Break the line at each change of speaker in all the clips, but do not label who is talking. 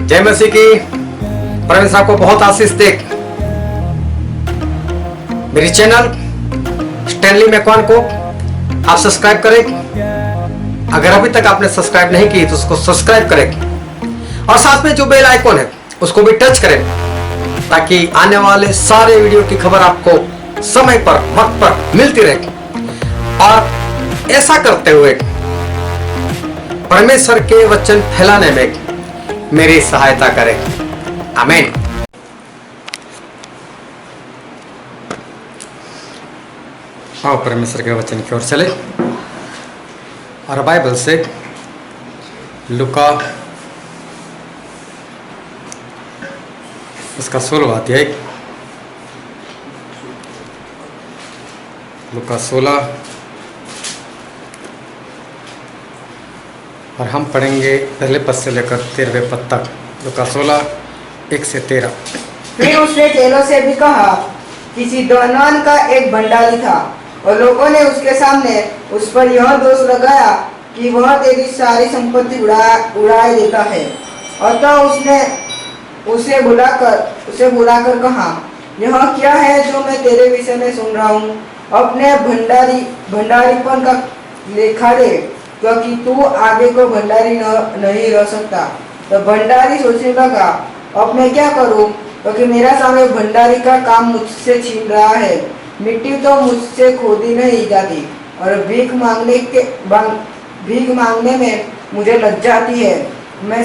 जय मसीह की। परमेश्वर आपको बहुत आशीष दे। मेरी चैनल स्टैनली मैकवान को आप सब्सक्राइब करें। अगर अभी तक आपने सब्सक्राइब नहीं की तो उसको सब्सक्राइब करें और साथ में जो बेल आइकॉन है उसको भी टच करें, ताकि आने वाले सारे वीडियो की खबर आपको समय पर वक्त पर मिलती रहे। और ऐसा करते हुए परमेश्वर के वचन फैलाने में मेरी सहायता करें। आमीन। आओ परमेश्वर के वचन की ओर चले और बाइबल से लूका उसका 16वां अध्याय, लूका 16, और हम पढ़ेंगे पहले पद से लेकर 13वें पद तक। लूका 16, 1 से 13।
फिर उसने चेलों से भी कहा, किसी धनवान का एक भंडारी था और लोगों ने उसके सामने उस पर यह दोष लगाया कि वह तेरी सारी संपत्ति उड़ाए देता है। अतः उसने उसे बुलाकर कहा, यह क्या है जो मैं तेरे विषय में सुन रहा हूँ? अपने भंडारीपन का लेखा दे, क्योंकि तू आगे को भंडारी नहीं रह सकता। तो भंडारी सोचने लगा, अब मैं क्या करूं, क्योंकि मेरा स्वामी भंडारी का काम मुझसे छीन रहा है। मिट्टी तो मुझसे खोदी नहीं जाती और भीख मांगने में मुझे लज्जा आती है। मैं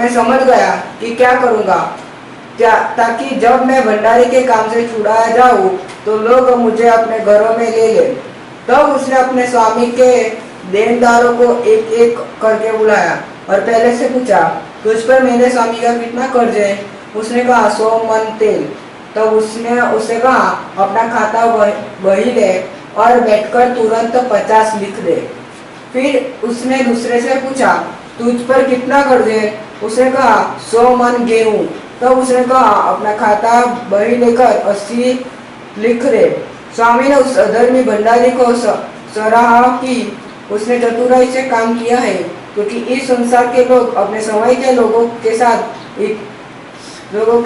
समझ गया कि क्या करूंगा, ताकि जब मैं भंडारी के काम से छुड़ाया जाऊं तो लोग मुझे अपने घरों में ले ले। तब उसने अपने स्वामी के देनदारों को एक एक करके बुलाया और पहले से पूछा, तुझ पर मेरे स्वामी का कितना कर्ज है? उसने कहा, 100 मन तेल। तब उसने उसे कहा, अपना खाता बही ले और बैठकर तुरंत 50 लिख दे। फिर उसने दूसरे से पूछा, तुझ पर कितना कर्ज है? उसने कहा, 100 मन गेहूं। तब उसने कहा, अपना खाता बही लेकर 80 लिख दे। स्वामी ने उस अधर्मी भंडारी को सराहा कि उसने चतुराई से काम किया है, क्योंकि इस संसार के लोग अपने समय के लोगों के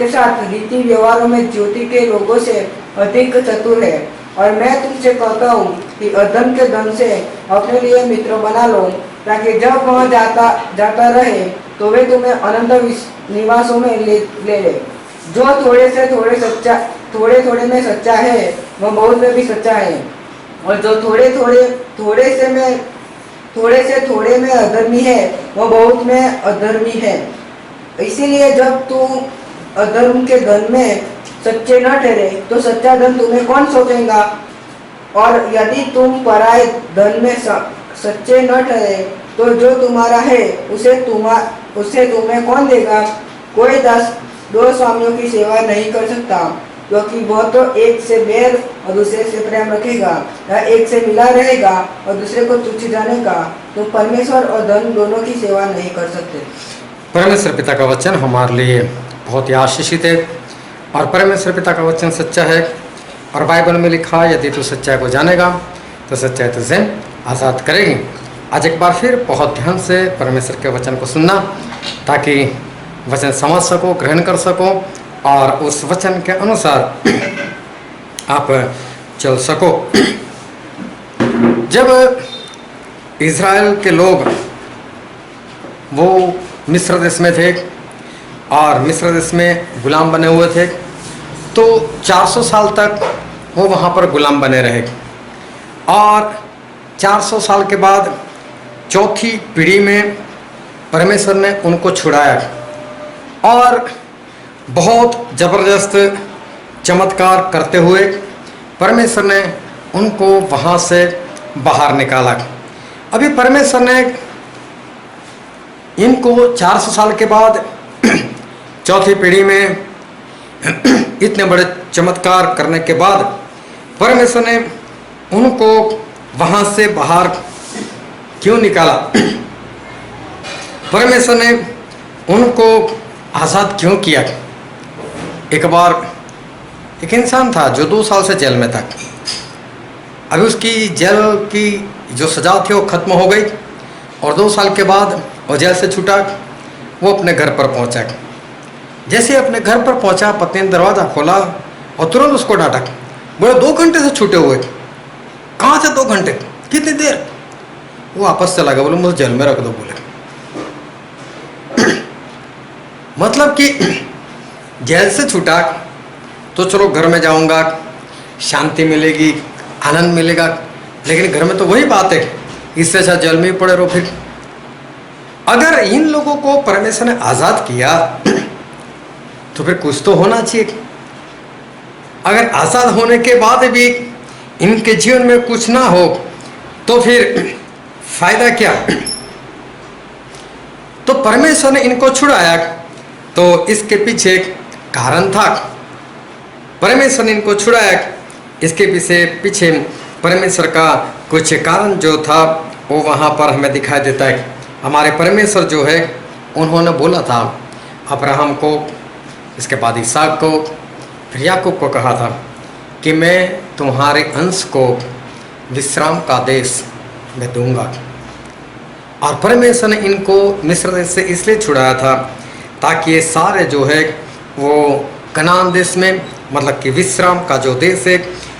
साथ रीति व्यवहारों में ज्योति के लोगों से अधिक चतुर है। और मैं तुमसे कहता हूँ कि अधर्म के धन से अपने लिए मित्र बना लो, ताकि जब वह जाता रहे तो वे तुम्हें अनंत निवासों में ले ले। जो थोड़े में सच्चा है वह बहुत में भी सच्चा है, और जो थोड़े से थोड़े में अधर्मी है वह बहुत में अधर्मी है। इसीलिए जब तू अधर्म के धन में सच्चे न ठहरे तो सच्चा धन तुम्हें कौन सौंपेगा? और यदि तुम पराये धन में सच्चे न ठहरे तो जो तुम्हारा है उसे तुम्हें कौन देगा? कोई दास 2 स्वामियों की सेवा नहीं कर सकता, क्योंकि वह तो एक से बैर और दूसरे से प्रेम रखेगा, या एक से मिला रहेगा और दूसरे को तुच्छ जानेगा। तो परमेश्वर और धन दोनों की सेवा नहीं कर सकते।
परमेश्वर पिता का वचन हमारे लिए बहुत ही आशीषित है और परमेश्वर पिता का वचन सच्चा है। और बाइबल में लिखा, यदि तू सच्चाई को जानेगा तो सच्चाई तुझे आज़ाद करेगी। आज एक बार फिर बहुत ध्यान से परमेश्वर के वचन को सुनना, ताकि वचन समझ सको, ग्रहण कर सको और उस वचन के अनुसार आप चल सको। जब इज़राइल के लोग वो मिस्र देश में थे और मिस्र देश में गुलाम बने हुए थे, तो 400 साल तक वो वहाँ पर गुलाम बने रहे। और 400 साल के बाद चौथी पीढ़ी में परमेश्वर ने उनको छुड़ाया और बहुत ज़बरदस्त चमत्कार करते हुए परमेश्वर ने उनको वहाँ से बाहर निकाला। अभी परमेश्वर ने इनको 400 साल के बाद चौथी पीढ़ी में इतने बड़े चमत्कार करने के बाद परमेश्वर ने उनको वहाँ से बाहर क्यों निकाला? परमेश्वर ने उनको आज़ाद क्यों किया? एक बार एक इंसान था जो 2 साल से जेल में था। अभी उसकी जेल की जो सज़ा थी वो ख़त्म हो गई और 2 साल के बाद वो जेल से छूटा वो अपने घर पर पहुंचा। जैसे ही अपने घर पर पहुंचा, पत्नी ने दरवाज़ा खोला और तुरंत उसको डांटा। बोले 2 घंटे से छूटे हुए। कहाँ थे 2 घंटे? कितनी देर? वो वापस चला गया, बोले मुझे जेल में रख दो। बोले मतलब कि जेल से छूटा तो चलो घर में जाऊंगा, शांति मिलेगी, आनंद मिलेगा, लेकिन घर में तो वही बात है, इससे अच्छा जेल में ही पड़े रहो। फिर अगर इन लोगों को परमेश्वर ने आज़ाद किया तो फिर कुछ तो होना चाहिए। अगर आज़ाद होने के बाद भी इनके जीवन में कुछ ना हो तो फिर फायदा क्या? तो परमेश्वर ने इनको छुड़ाया तो इसके पीछे एक कारण था। परमेश्वर ने इनको छुड़ाया, इसके पीछे परमेश्वर का कुछ कारण जो था वो वहाँ पर हमें दिखाई देता है। हमारे परमेश्वर जो है उन्होंने बोला था अब्राहम को, इसके बाद इसहाक को, फिर याकूब को कहा था कि मैं तुम्हारे अंश को विश्राम का देश मैं दूंगा। और परमेश्वर ने इनको मिस्र देश से इसलिए छुड़ाया था ताकि ये सारे जो है वो कनान देश में, मतलब कि विश्राम का जो देश है,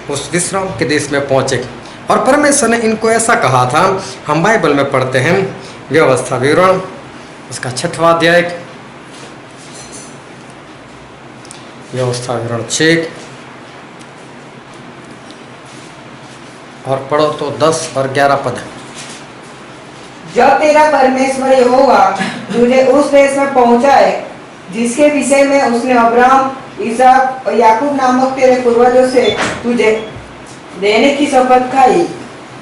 उस विश्राम के देश में पहुँचे। और परमेश्वर ने इनको ऐसा कहा था, हम बाइबल में पढ़ते हैं व्यवस्था विवरण उसका 6वां अध्याय, व्यवस्था विवरण 6 और पढ़ो तो 10 और 11 पद।
जब तेरा परमेश्वर यहोवा तुझे उस देश में पहुंचाए जिसके विषय में उसने अब्राहम, इसहाक और याकूब नामक तेरे पूर्वजों से तुझे देने की शपथ खाई,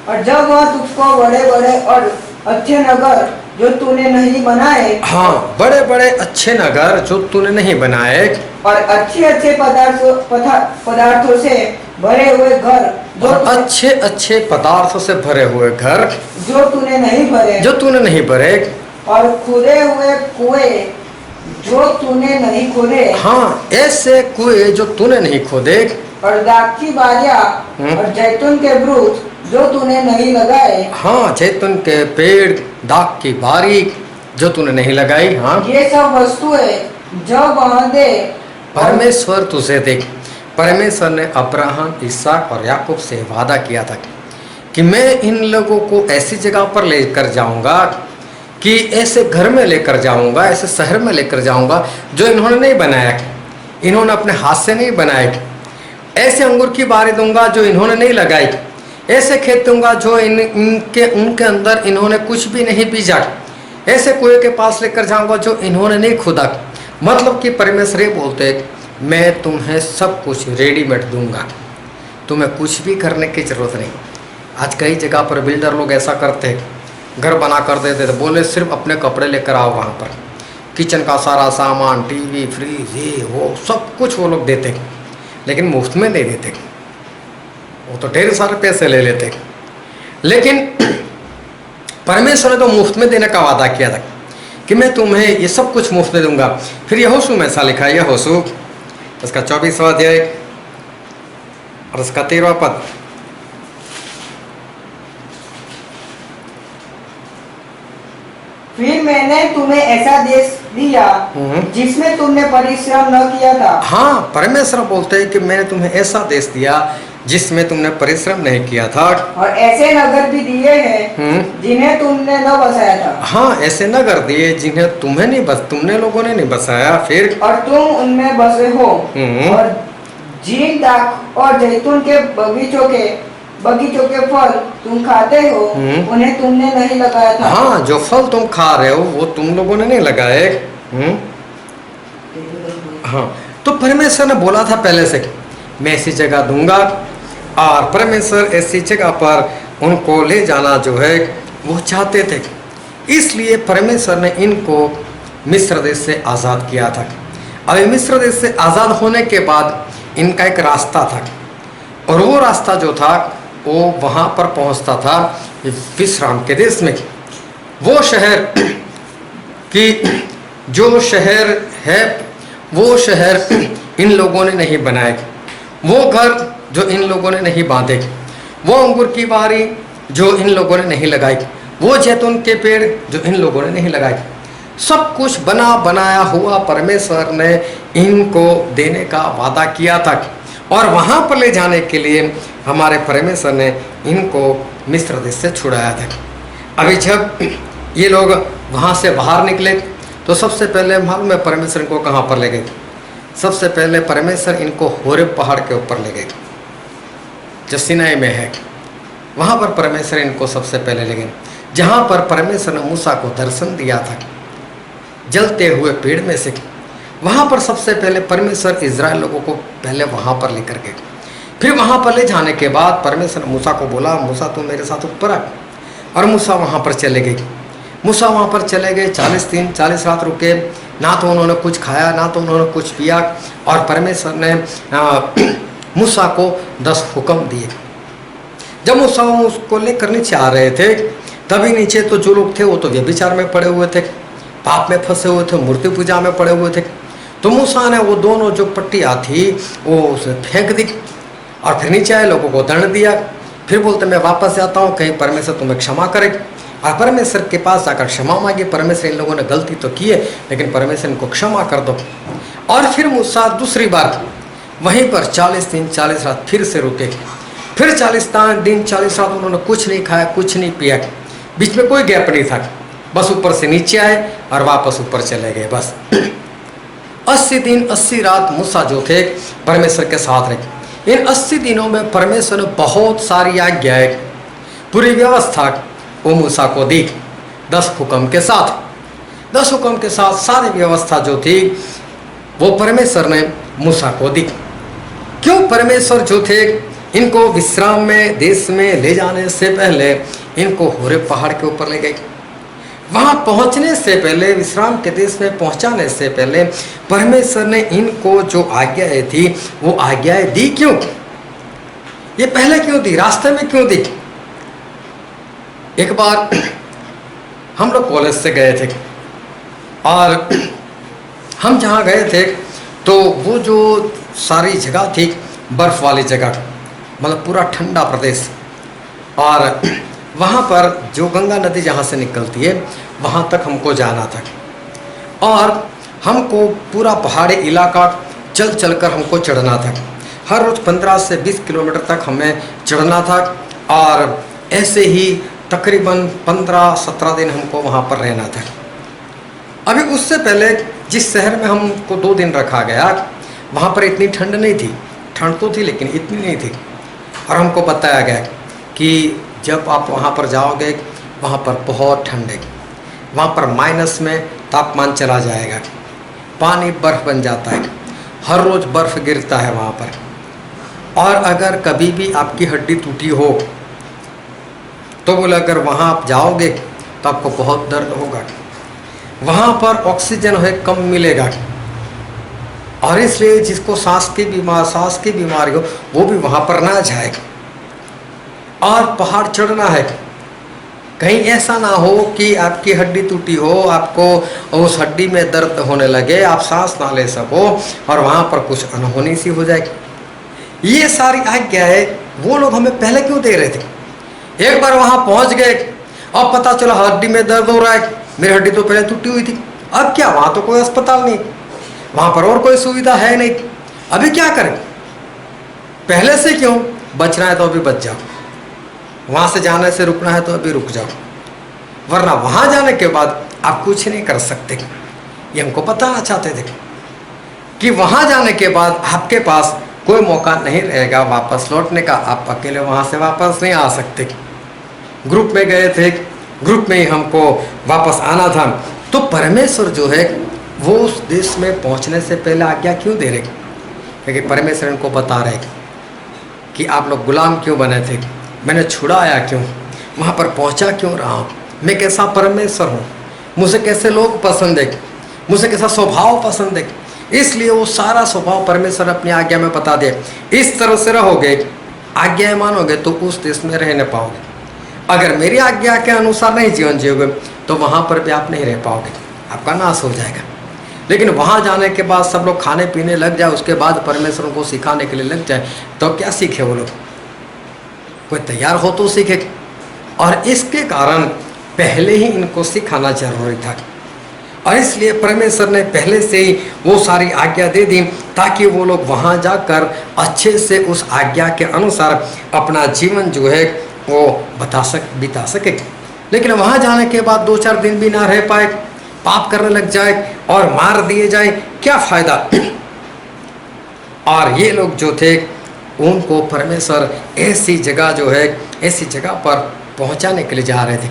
और जब वह तुझको बड़े बड़े और अच्छे नगर जो तूने नहीं बनाए,
हाँ, बड़े बड़े अच्छे नगर जो तूने नहीं बनाए,
और अच्छे अच्छे पदार्थों से भरे हुए घर
अच्छे अच्छे पदार्थों से भरे हुए घर
जो तूने नहीं भरे, और खुदे हुए कुएं जो तूने नहीं खोदे,
हाँ, ऐसे कुएं जो तूने नहीं खोदे,
और दाख की बारियां और जैतून के वृक्ष जो तूने नहीं लगाए,
हाँ, जैतून के पेड़, दाख की बारी जो तूने नहीं लगाई, हाँ,
ये सब वस्तुएं जो वह दे
परमेश्वर तुझे दे। परमेश्वर ने अब्राहम, इसहाक और याकूब से वादा किया था कि मैं इन लोगों को ऐसी जगह पर लेकर जाऊंगा, कि ऐसे घर में लेकर जाऊंगा, ऐसे शहर में लेकर जाऊंगा जो इन्होंने नहीं बनाया, इन्होंने अपने हाथ से नहीं बनाए। ऐसे अंगूर की बारी दूंगा जो इन्होंने नहीं लगाई, ऐसे खेत दूंगा जो उनके अंदर इन्होंने कुछ भी नहीं बीजा, ऐसे कुएं के पास लेकर जाऊंगा जो इन्होंने नहीं खुदा। मतलब कि परमेश्वर ये बोलते हैं मैं तुम्हें सब कुछ रेडीमेड दूंगा, तुम्हें कुछ भी करने की जरूरत नहीं। आज कई जगह पर बिल्डर लोग ऐसा करते हैं, घर बना कर देते थे, बोले सिर्फ अपने कपड़े लेकर आओ, वहाँ पर किचन का सारा सामान, टीवी, फ्रिज, ये वो सब कुछ वो लोग देते, लेकिन मुफ्त में नहीं देते, वो तो ढेर सारे पैसे ले लेते। लेकिन परमेश्वर ने तो मुफ्त में देने का वादा किया था कि मैं तुम्हें ये सब कुछ मुफ्त में दूंगा। फिर यहोशू में ऐसा लिखा है, यहोशू उसका 24वां अध्याय और उसका 13वां पद।
फिर मैंने तुम्हें ऐसा देश दिया जिसमें तुमने परिश्रम न किया था।
हाँ, परमेश्वर बोलते हैं कि मैंने तुम्हें ऐसा देश दिया जिसमें तुमने परिश्रम नहीं किया था,
और ऐसे नगर भी दिए हैं जिन्हें तुमने न बसाया था।
हाँ, ऐसे नगर दिए जिन्हें तुमने लोगों ने नहीं बसाया। फिर
और तुम उनमें बसे हो, और जिन दाख और जैतून के बगीचों के फल तुम खाते हो उन्हें तुमने नहीं लगाया था।
हाँ, जो फल तुम खा रहे हो वो तुम लोगों ने नहीं लगाए। हाँ, तो परमेश्वर ने बोला था पहले से मैं ऐसी जगह दूंगा, और परमेश्वर ऐसी जगह पर उनको ले जाना जो है वो चाहते थे। इसलिए परमेश्वर ने इनको मिस्र देश से आज़ाद किया था। अब मिस्र देश से आज़ाद होने के बाद इनका एक रास्ता था, और वो रास्ता जो था वो वहाँ पर पहुँचता था विश्राम के देश में। वो शहर कि जो शहर है वो शहर इन लोगों ने नहीं बनाए, वो घर जो इन लोगों ने नहीं बांधे, वो अंगूर की बारी जो इन लोगों ने नहीं लगाई, वो जैतून के पेड़ जो इन लोगों ने नहीं लगाए, सब कुछ बना बनाया हुआ परमेश्वर ने इनको देने का वादा किया था, और वहाँ पर ले जाने के लिए हमारे परमेश्वर ने इनको मिस्र देश से छुड़ाया था। अभी जब ये लोग वहाँ से बाहर निकले तो सबसे पहले मालूम है परमेश्वर इनको कहाँ पर ले गए? सबसे पहले परमेश्वर इनको होरेब पहाड़ के ऊपर ले गए, जो सिनाई में है। वहाँ पर परमेश्वर इनको सबसे पहले ले गए, जहाँ पर परमेश्वर ने मूसा को दर्शन दिया था जलते हुए पेड़ में से। वहाँ पर सबसे पहले परमेश्वर इजराइल लोगों को पहले वहाँ पर लेकर गए। फिर वहाँ पर ले जाने के बाद परमेश्वर ने मूसा को बोला, मूसा तुम मेरे साथ ऊपर आ। और मूसा वहाँ पर चले गए। मूसा वहाँ पर चले गए, 40 दिन 40 रात रुके। ना तो उन्होंने कुछ खाया, ना तो उन्होंने कुछ पिया। और परमेश्वर ने मूसा को 10 हुक्म दिए। जब मूसा उसको लेकर नीचे आ रहे थे, तभी नीचे तो जो लोग थे वो तो व्यभिचार में पड़े हुए थे, पाप में फंसे हुए थे, मूर्ति पूजा में पड़े हुए थे। तो मूसा ने वो दोनों जो पट्टियाँ थी वो उसे फेंक दी, और फिर नीचे आए, लोगों को दंड दिया। फिर बोलते मैं वापस जाता हूँ, कहीं परमेश्वर तुम्हें क्षमा करे। और परमेश्वर के पास जाकर क्षमा मांगी। परमेश्वर इन लोगों ने गलती तो की है, लेकिन परमेश्वर इनको क्षमा कर दो। और फिर मूसा दूसरी बार वहीं पर 40 दिन 40 रात फिर से रुके। फिर 40 दिन 40 रात उन्होंने कुछ नहीं खाया, कुछ नहीं पिया, बीच में कोई गैप नहीं था। बस ऊपर से नीचे आए और वापस ऊपर चले गए। बस 80 दिन 80 रात मूसा जो थे परमेश्वर के साथ रहे। इन 80 दिनों में परमेश्वर ने बहुत सारी आज्ञाएं, पूरी व्यवस्था वो मूसा को दी। 10 हुक्म के साथ, 10 हुक्म के साथ सारी व्यवस्था जो थी वो परमेश्वर ने मूसा को दी। क्यों? परमेश्वर जो थे इनको विश्राम में देश में ले जाने से पहले इनको होरेब पहाड़ के ऊपर ले गए। वहाँ पहुँचने से पहले, विश्राम के देश में पहुँचाने से पहले परमेश्वर ने इनको जो आज्ञाएं थी वो आज्ञाएं दी। क्यों? ये पहले क्यों दी? रास्ते में क्यों दी? एक बार हम लोग कॉलेज से गए थे, और हम जहाँ गए थे तो वो जो सारी जगह थी बर्फ़ वाली जगह, मतलब पूरा ठंडा प्रदेश। और वहाँ पर जो गंगा नदी जहाँ से निकलती है वहाँ तक हमको जाना था, और हमको पूरा पहाड़ी इलाका चल चल कर हमको चढ़ना था। हर रोज़ 15 से 20 किलोमीटर तक हमें चढ़ना था, और ऐसे ही तकरीबन 15-17 दिन हमको वहाँ पर रहना था। अभी उससे पहले जिस शहर में हमको 2 दिन रखा गया वहाँ पर इतनी ठंड नहीं थी। ठंड तो थी लेकिन इतनी नहीं थी। और हमको बताया गया कि जब आप वहाँ पर जाओगे वहाँ पर बहुत ठंड है, वहाँ पर माइनस में तापमान चला जाएगा, पानी बर्फ़ बन जाता है, हर रोज़ बर्फ़ गिरता है वहाँ पर। और अगर कभी भी आपकी हड्डी टूटी हो तो बोले अगर वहाँ आप जाओगे तो आपको बहुत दर्द होगा। वहाँ पर ऑक्सीजन है कम मिलेगा, और इसलिए जिसको सांस की बीमारी हो वो भी वहाँ पर ना जाए। और पहाड़ चढ़ना है, कहीं ऐसा ना हो कि आपकी हड्डी टूटी हो, आपको उस हड्डी में दर्द होने लगे, आप सांस ना ले सको, और वहाँ पर कुछ अनहोनी सी हो जाए। ये सारी आज्ञा है वो लोग हमें पहले क्यों दे रहे थे? एक बार वहाँ पहुँच गए और पता चला हड्डी में दर्द हो रहा है, मेरी हड्डी तो पहले टूटी हुई थी। अब क्या? वहाँ तो कोई अस्पताल नहीं, वहाँ पर और कोई सुविधा है नहीं। अभी क्या करें? पहले से क्यों? बचना है तो अभी बच जाओ, वहाँ से जाने से रुकना है तो अभी रुक जाओ, वरना वहाँ जाने के बाद आप कुछ नहीं कर सकते। ये हमको बताना चाहते थे कि वहाँ जाने के बाद आपके पास कोई मौका नहीं रहेगा वापस लौटने का। आप अकेले वहाँ से वापस नहीं आ सकते। ग्रुप में गए थे, ग्रुप में ही हमको वापस आना था। तो परमेश्वर जो है वो उस देश में पहुँचने से पहले आज्ञा क्यों दे रहे? क्योंकि परमेश्वर इनको बता रहे कि आप लोग गुलाम क्यों बने थे, मैंने छुड़ाया क्यों, वहाँ पर पहुँचा क्यों रहा हूँ, मैं कैसा परमेश्वर हूँ, मुझे कैसे लोग पसंद है, मुझे कैसा स्वभाव पसंद है। इसलिए वो सारा स्वभाव परमेश्वर अपनी आज्ञा में बता दे। इस तरह से रहोगे, आज्ञाएं मानोगे तो उस देश में रह नहीं पाओगे। अगर मेरी आज्ञा के अनुसार नहीं जीवन जियोगे तो वहाँ पर भी आप नहीं रह पाओगे, आपका नाश हो जाएगा। लेकिन वहाँ जाने के बाद सब लोग खाने पीने लग जाए, उसके बाद परमेश्वर को सिखाने के लिए लग जाए, तो क्या सीखे वो लोग? कोई तैयार हो तो सीखे। और इसके कारण पहले ही इनको सिखाना जरूरी था। और इसलिए परमेश्वर ने पहले से ही वो सारी आज्ञा दे दी ताकि वो लोग वहाँ जाकर अच्छे से उस आज्ञा के अनुसार अपना जीवन जो है वो बिता सके। लेकिन वहाँ जाने के बाद 2-4 दिन भी ना रह पाए, पाप करने लग जाए और मार दिए जाए, क्या फायदा। और ये लोग जो थे उनको परमेश्वर ऐसी जगह जो है ऐसी जगह पर पहुंचाने के लिए जा रहे थे।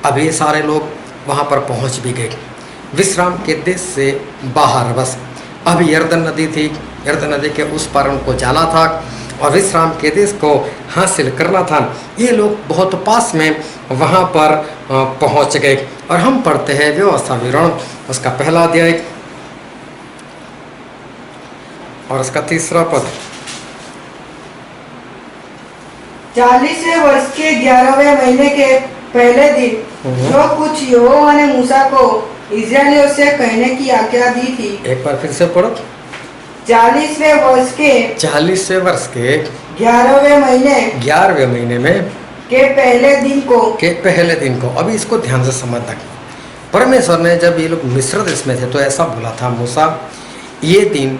अब ये सारे लोग वहाँ पर पहुँच भी गए विश्राम के देश से बाहर। बस अभी यरदन नदी थी, यरदन नदी के उस पार उनको जाना था और विश्राम के देश को हासिल करना था। ये लोग बहुत पास में वहाँ पर पहुँच गए। और हम पढ़ते हैं व्यवस्था विवरण उसका पहला अध्याय और उसका 3रा पद।
40वें वर्ष के 11वें महीने के पहले दिन जो कुछ यहोवा ने मूसा को इस्राएलियों से कहने की आज्ञा दी थी।
एक बार फिर से पढ़ो।
40वें वर्ष के 11वें महीने
में
के पहले दिन को
अभी इसको ध्यान से समझना। परमेश्वर ने जब ये लोग मिस्र देश में थे तो ऐसा बोला था, मूसा ये दिन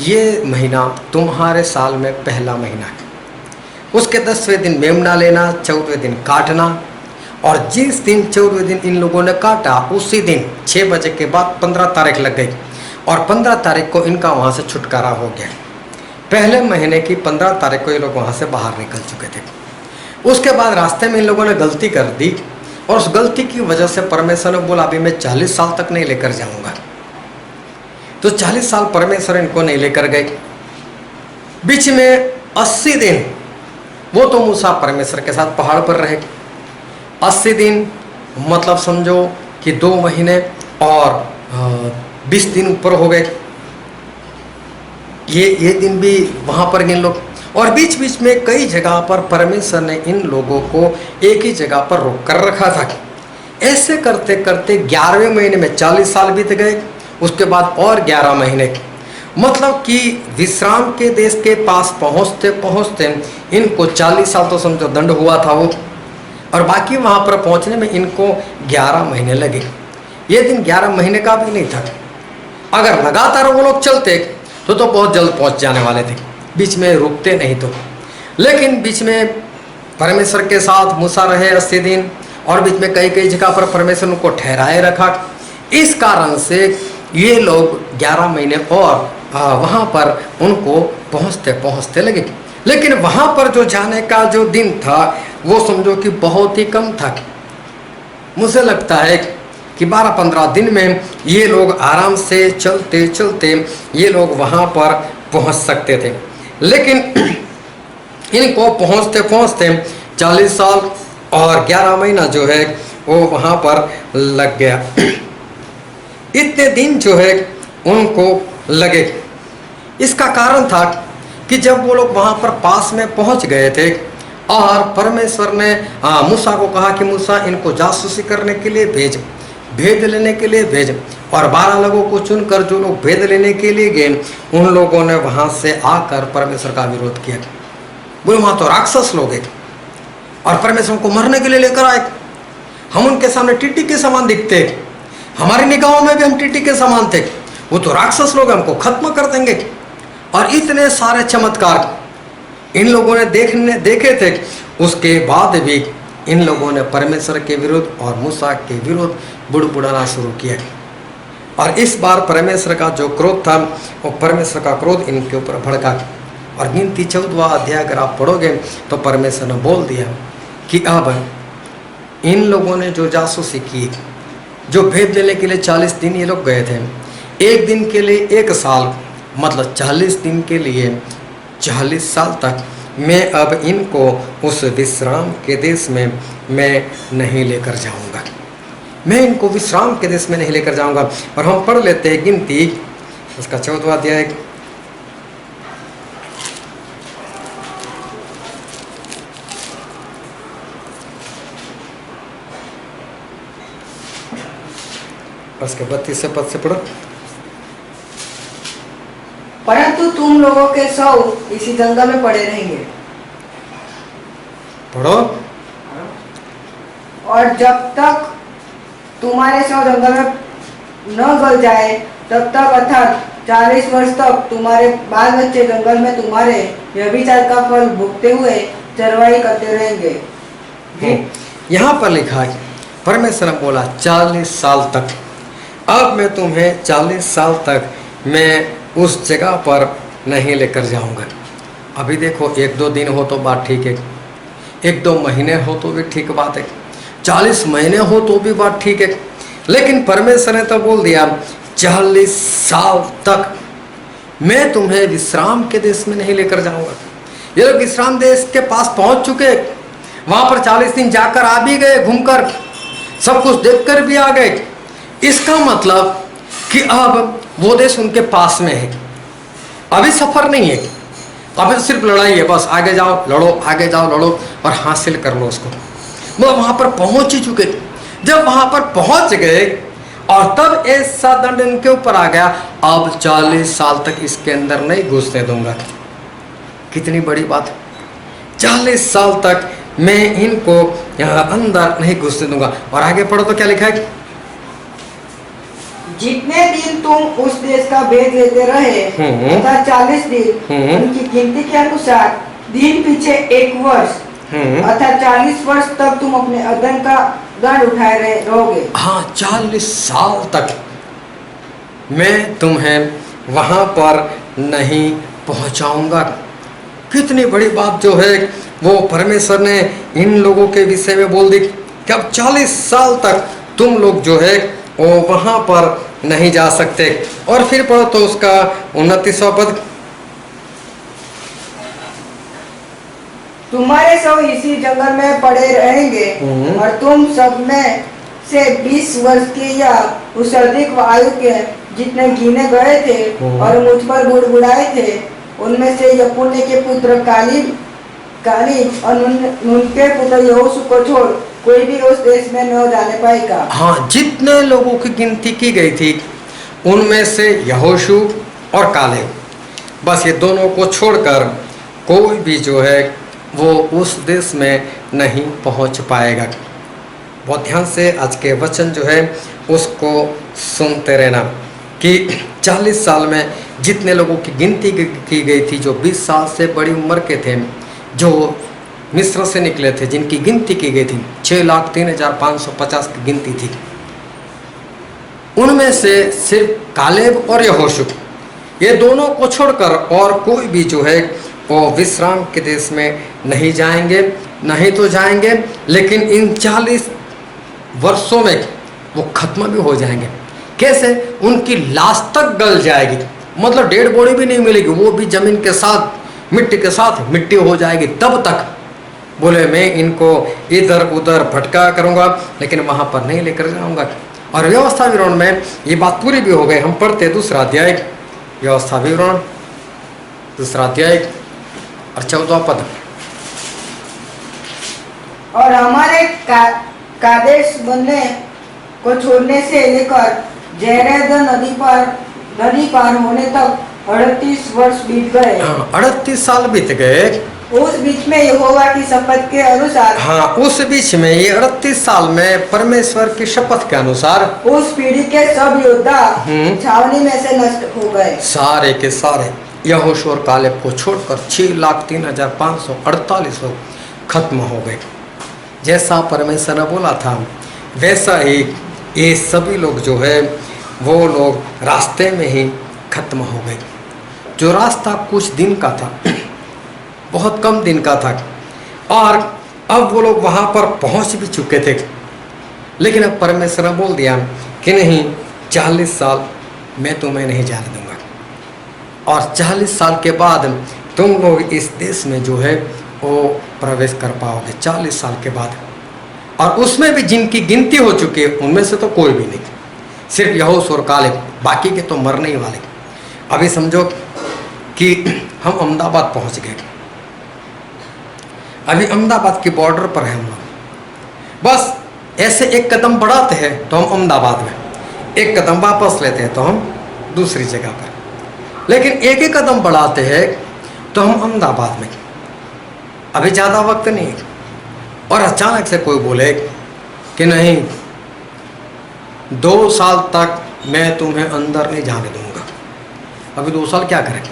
ये महीना तुम्हारे साल में पहला महीना है। उसके 10वें दिन मेमना लेना, 14वें दिन काटना। और जिस दिन 14वें दिन इन लोगों ने काटा उसी दिन 6 बजे के बाद 15 तारीख लग गई और 15 तारीख को इनका वहाँ से छुटकारा हो गया। पहले महीने की 15 तारीख को ये लोग वहाँ से बाहर निकल चुके थे। उसके बाद रास्ते में इन लोगों ने गलती कर दी और उस गलती की वजह से परमेश्वर ने बोला अभी मैं 40 साल तक नहीं लेकर जाऊँगा। तो 40 साल परमेश्वर इनको नहीं लेकर गए। बीच में 80 दिन वो तो मूसा परमेश्वर के साथ पहाड़ पर रहे। 80 दिन मतलब समझो कि 2 महीने और 20 दिन ऊपर हो गए। ये दिन भी वहाँ पर गिन लो। और बीच बीच में कई जगह पर परमेश्वर ने इन लोगों को एक ही जगह पर रोक कर रखा था। ऐसे करते करते 11वें महीने में 40 साल बीत गए। उसके बाद और 11 महीने, मतलब कि विश्राम के देश के पास पहुँचते पहुँचते इनको 40 साल तो समझो दंड हुआ था वो, और बाकी वहाँ पर पहुँचने में इनको 11 महीने लगे। ये दिन 11 महीने का भी नहीं था। अगर लगातार वो लोग चलते तो बहुत जल्द पहुँच जाने वाले थे, बीच में रुकते नहीं तो। लेकिन बीच में परमेश्वर के साथ मूसा रहे 80 दिन और बीच में कई कई जगह पर परमेश्वर उनको ठहराए रखा। इस कारण से ये लोग 11 महीने और वहाँ पर उनको पहुँचते पहुँचते लगे। लेकिन वहाँ पर जो जाने का जो दिन था वो समझो कि बहुत ही कम था। मुझे लगता है कि 12-15 दिन में ये लोग आराम से चलते चलते ये लोग वहाँ पर पहुँच सकते थे। लेकिन इनको पहुँचते पहुँचते 40 साल और 11 महीना जो है वो वहाँ पर लग गया। इतने दिन जो है उनको लगे। इसका कारण था कि जब वो लोग वहाँ पर पास में पहुँच गए थे और परमेश्वर ने मूसा को कहा कि मूसा इनको जासूसी करने के लिए भेज, भेद लेने के लिए भेज। और 12 लोगों को चुनकर जो लोग भेद लेने के लिए गए उन लोगों ने वहाँ से आकर परमेश्वर का विरोध किया। बोले वहाँ तो राक्षस लोग हैं और परमेश्वर को मरने के लिए लेकर आए। हम उनके सामने टीटी के समान दिखते, हमारी निगाहों में भी हम टीटी के समान थे। वो तो राक्षस लोग हमको खत्म कर देंगे। और इतने सारे चमत्कार इन लोगों ने देखे थे। उसके बाद भी इन लोगों ने परमेश्वर के विरुद्ध और मूसा के विरुद्ध बुड़बुड़ाना शुरू किया। और इस बार परमेश्वर का जो क्रोध था वो परमेश्वर का क्रोध इनके ऊपर भड़का। और गिनती 14वां अध्याय अगर आप पढ़ोगे तो परमेश्वर ने बोल दिया कि अब इन लोगों ने जो जासूसी की, जो भेद लेने के लिए 40 दिन ये लोग गए थे, एक दिन के लिए 1 साल, मतलब 40 दिन के लिए 40 साल तक मैं अब इनको उस विश्राम के देश में मैं नहीं लेकर जाऊंगा। मैं इनको विश्राम के देश में नहीं लेकर जाऊंगा। और हम पढ़ लेते हैं गिनती उसका 14वां अध्याय उसके 32 से पद से पढ़ो।
परंतु तुम लोगों के 100 इसी जंगल में पड़े रहेंगे।
पढ़ो।
और जब तक तुम्हारे 100 जंगल में न गल जाए तब तक अर्थात 40 वर्ष तक तुम्हारे बाल बच्चे जंगल में तुम्हारे व्यभिचार का फल भोगते हुए चरवाई करते रहेंगे।
यहाँ पर लिखा है परमेश्वर ने बोला 40 साल तक। अब मैं तुम्हें 40 साल तक मैं उस जगह पर नहीं लेकर जाऊंगा। अभी देखो 1-2 दिन हो तो बात ठीक है, 1-2 महीने हो तो भी ठीक बात है, 40 महीने हो तो भी बात ठीक है, लेकिन परमेश्वर ने तो बोल दिया 40 साल तक मैं तुम्हें विश्राम के देश में नहीं लेकर जाऊंगा। ये लोग विश्राम देश के पास पहुंच चुके, वहां पर 40 दिन जाकर आ भी गए, घूमकर सब कुछ देखकर भी आ गए। इसका मतलब कि अब वो देश उनके पास में है, अभी सफर नहीं है, अभी तो सिर्फ लड़ाई है, बस आगे जाओ लड़ो, आगे जाओ लड़ो और हासिल कर लो उसको। वो वहां पर पहुंच ही चुके। जब वहां पर पहुंच गए और तब ऐसा दंड इनके ऊपर आ गया, अब 40 साल तक इसके अंदर नहीं घुसने दूंगा। कितनी बड़ी बात, 40 साल तक मैं इनको यहाँ अंदर नहीं घुसने दूंगा। और आगे पढ़ो तो क्या लिखा है,
जितने दिन तुम उस देश का भेद लेते रहे तथा 40 दिन उनकी गिनती के अनुसार दिन पीछे 1 वर्ष अर्थात 40 वर्ष तक तुम अपने अदन का दंड उठाए रहोगे।
हाँ, 40 साल तक मैं तुम्हें वहां पर नहीं पहुंचाऊंगा। कितनी बड़ी बात जो है वो परमेश्वर ने इन लोगों के विषय में बोल दी कि अब 40 साल तक तुम लोग जो है वो वहां पर नहीं जा सकते। और फिर पढ़ो तो उसका 29वां पद,
तुम्हारे सब इसी जंगल में पड़े रहेंगे और तुम सब में से 20 वर्ष के या उस अधिक आयु के जितने गिने गए थे और मुझ पर बुड़बुड़ाए थे, उनमें से यपुन्ने के पुत्र कालीब और नून के पुत्र यहोशू को छोड़ कोई भी उस देश में न जाने पाएगा।
हाँ, जितने लोगों की गिनती की गई थी उनमें से यहोशू और कालेब, बस ये दोनों को छोड़कर कोई भी जो है वो उस देश में नहीं पहुंच पाएगा। बहुत ध्यान से आज के वचन जो है उसको सुनते रहना कि 40 साल में जितने लोगों की गिनती की गई थी, जो 20 साल से बड़ी उम्र के थे, जो मिस्र से निकले थे, जिनकी गिनती की गई थी 6,03,550 की गिनती थी, उनमें से सिर्फ कालेब और यहोशू ये दोनों को छोड़कर और कोई भी जो है वो विश्राम के देश में नहीं जाएंगे। नहीं तो जाएंगे, लेकिन इन 40 वर्षों में वो खत्म भी हो जाएंगे। कैसे? उनकी लाश तक गल जाएगी, मतलब डेड बॉडी भी नहीं मिलेगी, वो भी जमीन के साथ मिट्टी के साथ मिट्टी हो जाएगी। तब तक बोले मैं इनको इधर उधर भटका करूँगा, लेकिन वहाँ पर नहीं लेकर जाऊँगा। और व्यवस्था विवरण में ये बात पूरी भी हो गई। हम पढ़ते 2 अध्याय व्यवस्था विवरण 2 अध्याय और 14वां पद,
और हमारे कादेश बनने को छोड़ने से लेकर जेरेद नदी पार होने तक 38 वर्ष बीत गए।
38 साल बीत गए।
उस बीच में यहोवा की शपथ के अनुसार,
हाँ, उस बीच में ये 38 साल में परमेश्वर की शपथ के अनुसार
उस पीढ़ी के सब योद्धा छावनी में से नष्ट हो गए।
सारे के सारे यहोशू और कालेब को छोड़कर 6,03,548 लोग खत्म हो गए। जैसा परमेश्वर ने बोला था वैसा ही ये सभी लोग जो है वो लोग रास्ते में ही खत्म हो गए। जो रास्ता कुछ दिन का था, बहुत कम दिन का था, और अब वो लोग वहाँ पर पहुँच भी चुके थे, लेकिन अब परमेश्वर ने बोल दिया कि नहीं, 40 साल मैं तुम्हें नहीं जाने दूंगा, और 40 साल के बाद तुम लोग इस देश में जो है वो प्रवेश कर पाओगे। 40 साल के बाद, और उसमें भी जिनकी गिनती हो चुकी है उनमें से तो कोई भी नहीं, सिर्फ यहोशू और कालेब, बाकी के तो मरने ही वाले। अभी समझो कि हम अहमदाबाद पहुंच गए, अभी अहमदाबाद के बॉर्डर पर है हम लोग। बस ऐसे एक कदम बढ़ाते हैं तो हम अहमदाबाद में, एक कदम वापस लेते हैं तो हम दूसरी जगह पर, लेकिन एक ही कदम बढ़ाते हैं तो हम अहमदाबाद में। अभी ज़्यादा वक्त नहीं है, और अचानक से कोई बोले कि नहीं, 2 साल तक मैं तुम्हें अंदर नहीं जाने दूंगा। अभी 2 साल क्या करें?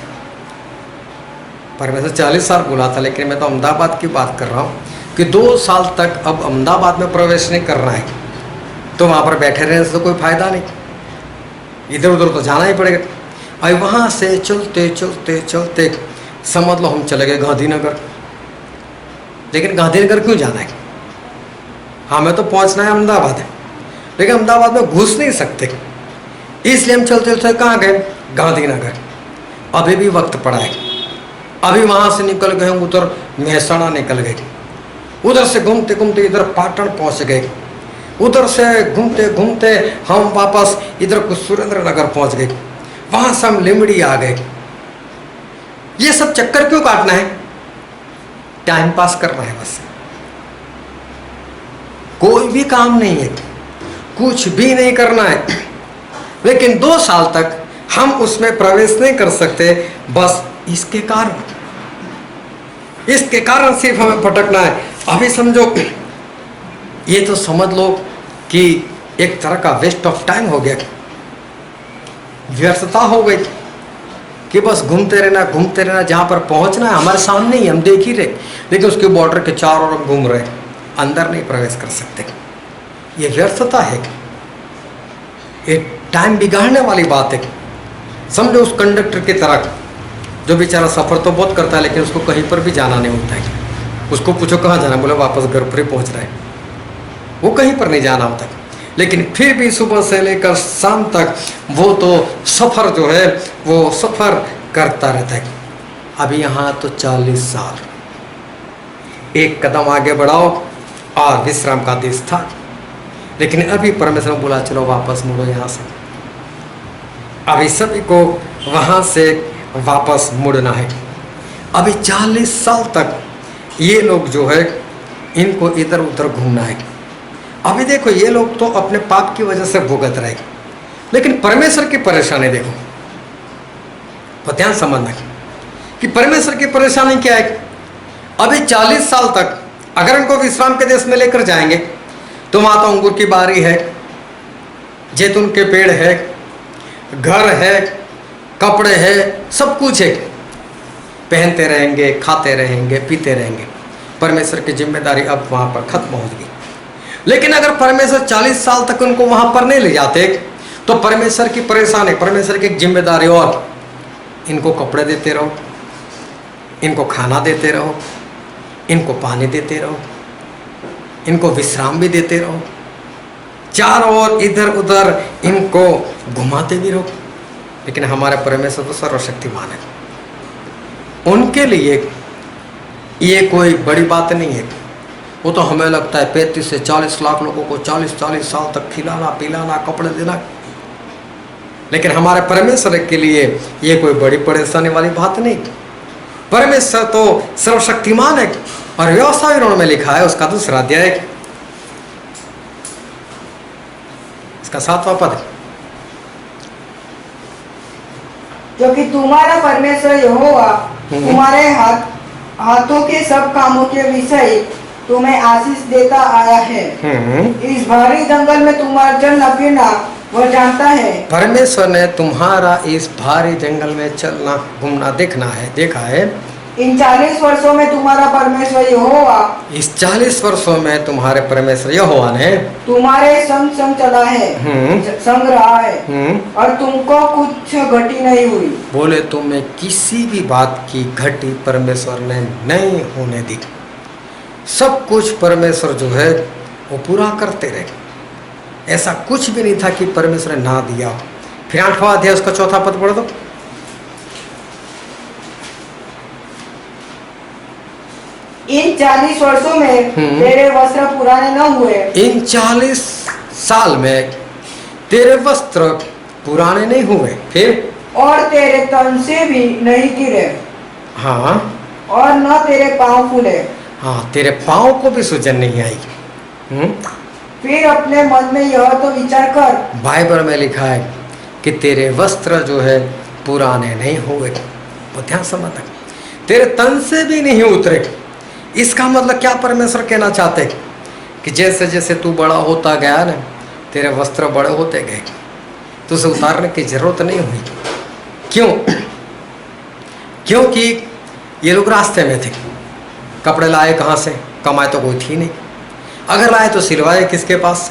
परमेश्वर 40 साल बोला था, लेकिन मैं तो अहमदाबाद की बात कर रहा हूँ कि 2 साल तक अब अहमदाबाद में प्रवेश नहीं करना है, तो वहाँ पर बैठे रहने से तो कोई फायदा नहीं, इधर उधर तो जाना ही पड़ेगा। और वहाँ से चलते चलते चलते समझ लो हम चले गए गांधीनगर। लेकिन गांधीनगर क्यों जाना है? हमें तो पहुँचना है अहमदाबाद है, लेकिन अहमदाबाद में घुस नहीं सकते, इसलिए हम चलते चलते कहाँ गए? गांधीनगर। अभी भी वक्त पड़ा है, अभी वहाँ से निकल गए हम उधर मेहसाणा निकल गए, उधर से घूमते घूमते इधर पाटन पहुँच गए, उधर से घूमते घूमते हम वापस इधर कुछ सुरेंद्र नगर पहुँच गए, वहाँ से हम लिमड़ी आ गए। ये सब चक्कर क्यों काटना है? टाइम पास करना है बस, कोई भी काम नहीं है, कुछ भी नहीं करना है। लेकिन 2 साल तक हम उसमें प्रवेश नहीं कर सकते, बस इसके कारण सिर्फ हमें भटकना है। अभी समझो, ये तो समझ लो कि एक तरह का वेस्ट ऑफ टाइम हो गया, व्यर्थता हो गई कि बस घूमते रहना, जहाँ पर पहुँचना है हमारे सामने ही, हम देख ही रहे, लेकिन उसके बॉर्डर के चारों ओर घूम रहे, अंदर नहीं प्रवेश कर सकते। ये व्यर्थता है, ये टाइम बिगाड़ने वाली बात है। समझो उस कंडक्टर की तरह, जो बेचारा सफ़र तो बहुत करता है, लेकिन उसको कहीं पर भी जाना नहीं होता है। उसको पूछो कहाँ जाना, बोले वापस घर पर ही पहुँच रहा है, वो कहीं पर नहीं जाना होता। लेकिन फिर भी सुबह से लेकर शाम तक वो तो सफ़र जो है वो सफ़र करता रहता है। अभी यहाँ तो 40 साल, एक कदम आगे बढ़ाओ और विश्राम का देश था, लेकिन अभी परमेश्वर ने बोला चलो वापस मुड़ो यहाँ से। अभी सभी को वहाँ से वापस मुड़ना है। अभी 40 साल तक ये लोग जो है इनको इधर उधर घूमना है। अभी देखो ये लोग तो अपने पाप की वजह से भुगत रहे, लेकिन परमेश्वर की परेशानी देखो, तो ध्यान समझना कि परमेश्वर की परेशानी क्या है। अभी 40 साल तक अगर इनको विश्राम के देश में लेकर जाएंगे तो वहाँ तो अंगूर की बारी है, जैतून के पेड़ है, घर है, कपड़े है, सब कुछ है, पहनते रहेंगे, खाते रहेंगे, पीते रहेंगे। परमेश्वर की जिम्मेदारी अब वहाँ पर खत्म हो गई। लेकिन अगर परमेश्वर 40 साल तक उनको वहाँ पर नहीं ले जाते तो परमेश्वर की परेशानी, परमेश्वर की जिम्मेदारी और इनको कपड़े देते रहो, इनको खाना देते रहो, इनको पानी देते रहो, इनको विश्राम भी देते रहो, चारों ओर इधर उधर इनको घुमाते भी रहो। लेकिन हमारे परमेश्वर तो सर्वशक्तिमान है, उनके लिए ये कोई बड़ी बात नहीं है। वो तो हमें लगता है 35 से 40 लाख लोगों को 40 साल तक खिलाना पिलाना कपड़े देना, लेकिन हमारे परमेश्वर के लिए ये कोई बड़ी परेशानी वाली बात नहीं। परमेश्वर तो सर्वशक्तिमान है। और व्यवसाय विवरण में लिखा है उसका 2 अध्याय इसका 7वां पद,
क्योंकि तुम्हारा परमेश्वर यहोवा तुम्हारे हाथों के सब कामों के विषय तुम्हें आशीष देता आया है। इस भारी जंगल में तुम्हारा चलना फिरना वह जानता है। परमेश्वर
ने तुम्हारा इस भारी जंगल में चलना घूमना देखा है।
इन 40 वर्षों में तुम्हारा परमेश्वर यहोवा,
इस 40 वर्षों में तुम्हारे परमेश्वर यहोवा ने
तुम्हारे संग चला है, संग रहा है, और तुमको कुछ घटी नहीं हुई।
बोले तुम्हें किसी भी बात की घटी परमेश्वर ने नहीं होने दी। सब कुछ परमेश्वर जो है वो पूरा करते रहे। ऐसा कुछ भी नहीं था कि परमेश्वर ने ना दिया। फिर 8वां अध्याय उसका 4था पद पढ़ दो।
इन 40 वर्षों में तेरे वस्त्र पुराने न हुए।
इन 40 साल में तेरे वस्त्र पुराने नहीं हुए। फिर
और तेरे तन से भी नहीं गिरे।
हाँ,
और न तेरे पांव फूले।
हाँ, तेरे पांव को भी सूजन नहीं आई।
फिर अपने मन में यह तो विचार कर,
बाइबल में लिखा है कि तेरे वस्त्र जो है पुराने नहीं हुए। वो ध्यान समझना, तेरे तन से भी नहीं उतरे। इसका मतलब क्या परमेश्वर कहना चाहते कि जैसे जैसे तू बड़ा होता गया ना, तेरे वस्त्र बड़े होते गए। तो उसे उतारने की जरूरत नहीं हुई। क्यों? क्योंकि ये लोग रास्ते में थे। कपड़े लाए कहाँ से? कमाए तो कोई थी नहीं। अगर लाए तो सिलवाए किसके पास?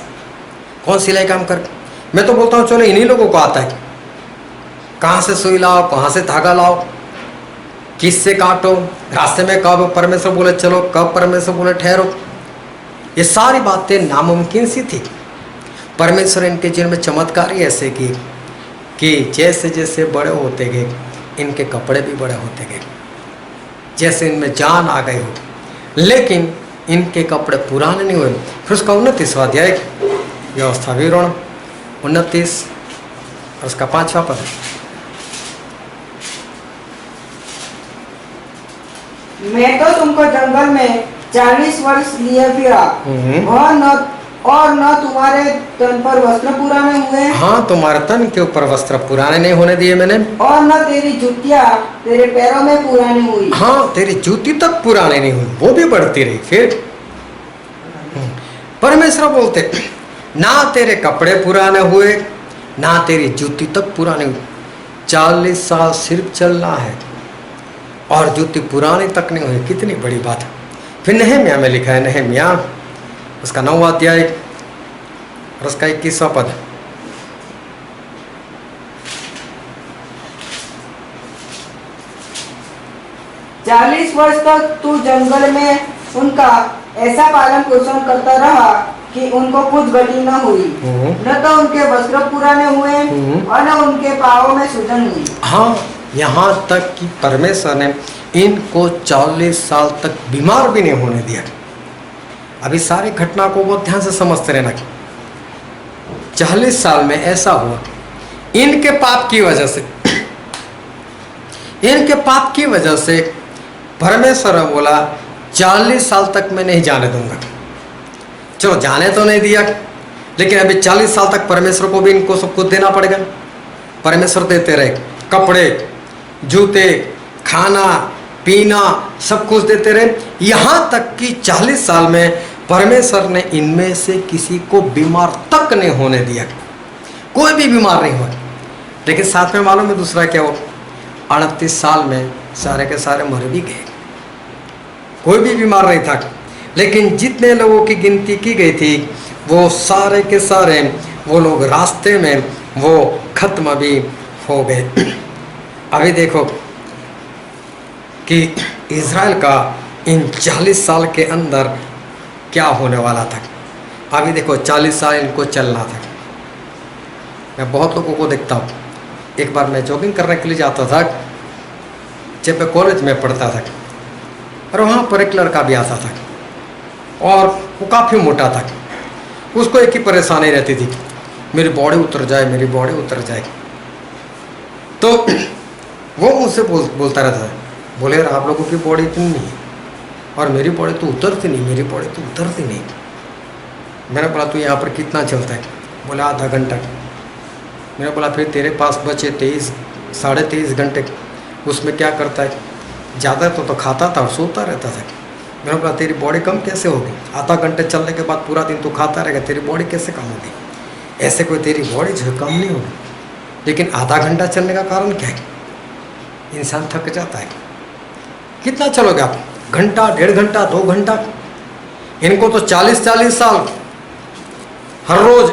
कौन सिलाई काम कर? मैं तो बोलता हूँ चलो इन्हीं लोगों को आता है। कहाँ से सुई लाओ, कहाँ से धागा लाओ, किससे काटो, रास्ते में कब परमेश्वर बोले चलो, कब परमेश्वर बोले ठहरो, ये सारी बातें नामुमकिन सी थी। परमेश्वर इनके जीवन में चमत्कार ही ऐसे कि जैसे जैसे बड़े होते गए इनके कपड़े भी बड़े होते गए, जैसे इनमें जान आ गई हो, लेकिन इनके कपड़े पुराने नहीं हुए। फिर उसका 29वां अध्याय व्यवस्था विवरण 29 और उसका 5वां पद।
मैं तो तुमको जंगल में 40 वर्ष लिए फिरा, वह न तुम्हारे तन पर वस्त्र पुराने हुए।
हाँ, तुम्हारे तन के ऊपर वस्त्र पुराने नहीं होने दिए मैंने।
और न तेरी जुतियाँ तेरे पैरों में पुरानी हुई।
हाँ, तेरी जूती तक पुराने नहीं हुई, वो भी बढ़ती रही। फिर परमेश्वर बोलते ना तेरे कपड़े पुराने हुए, ना तेरी जूती तक पुरानी हुई। 40 साल सिर्फ चलना है और जूती पुरानी तक नहीं हुई, कितनी बड़ी बात है। फिर नहम्याह में लिखा है, नहम्याह उसका 9वां अध्याय और उसका 21वां पद।
चालीस वर्ष तक तू जंगल में उनका ऐसा पालन पोषण करता रहा कि उनको कुछ गति न हुई, न तो उनके वस्त्र पुराने हुए और न उनके पाँवों में सूजन हुई।
हाँ, यहाँ तक कि परमेश्वर ने इनको 40 साल तक बीमार भी नहीं होने दिया। अभी सारी घटना को बहुत ध्यान से समझते रहना। 40 साल में ऐसा हुआ इनके पाप की वजह से, इनके पाप की वजह से परमेश्वर ने बोला 40 साल तक मैं नहीं जाने दूंगा। चलो जाने तो नहीं दिया, लेकिन अभी 40 साल तक परमेश्वर को भी इनको सब कुछ देना पड़ेगा। परमेश्वर देते रहे, कपड़े, जूते, खाना पीना सब कुछ देते रहे, यहाँ तक कि 40 साल में परमेश्वर ने इनमें से किसी को बीमार तक नहीं होने दिया। कोई भी बीमार नहीं हुआ। लेकिन साथ में मालूम है दूसरा क्या हो? 38 साल में सारे के सारे मर भी गए, कोई भी बीमार नहीं था। लेकिन जितने लोगों की गिनती की गई थी वो सारे के सारे वो लोग रास्ते में वो खत्म भी हो गए। अभी देखो कि इज़राइल का इन 40 साल के अंदर क्या होने वाला था। अभी देखो 40 साल इनको चलना था। मैं बहुत लोगों को देखता हूँ। एक बार मैं जॉगिंग करने के लिए जाता था जब मैं कॉलेज में पढ़ता था, और वहाँ पर एक लड़का भी आता था और वो काफ़ी मोटा था। उसको एक ही परेशानी रहती थी, मेरी बॉडी उतर जाए, मेरी बॉडी उतर जाए। तो वो मुझसे बोलता रहता है, बोले यार आप लोगों की बॉडी इतनी नहीं है और मेरी बॉडी तो उतरती नहीं, मेरी बॉडी तो उतरती नहीं। मैंने बोला तू यहाँ पर कितना चलता है? बोला आधा घंटा। मैंने बोला फिर तेरे पास बचे 23-23.5 घंटे, उसमें क्या करता है? ज़्यादा तो खाता था और सोता रहता था। मैंने बोला तेरी बॉडी कम कैसे होगी? आधा घंटे चलने के बाद पूरा दिन तू खाता रहेगा, तेरी बॉडी कैसे कम होगी? ऐसे कोई तेरी बॉडी जो कम नहीं होगी। लेकिन आधा घंटा चलने का कारण क्या है? इंसान थक जाता है। कितना चलोगे आप? घंटा, 1.5 घंटा, 2 घंटा? इनको तो 40-40 साल हर रोज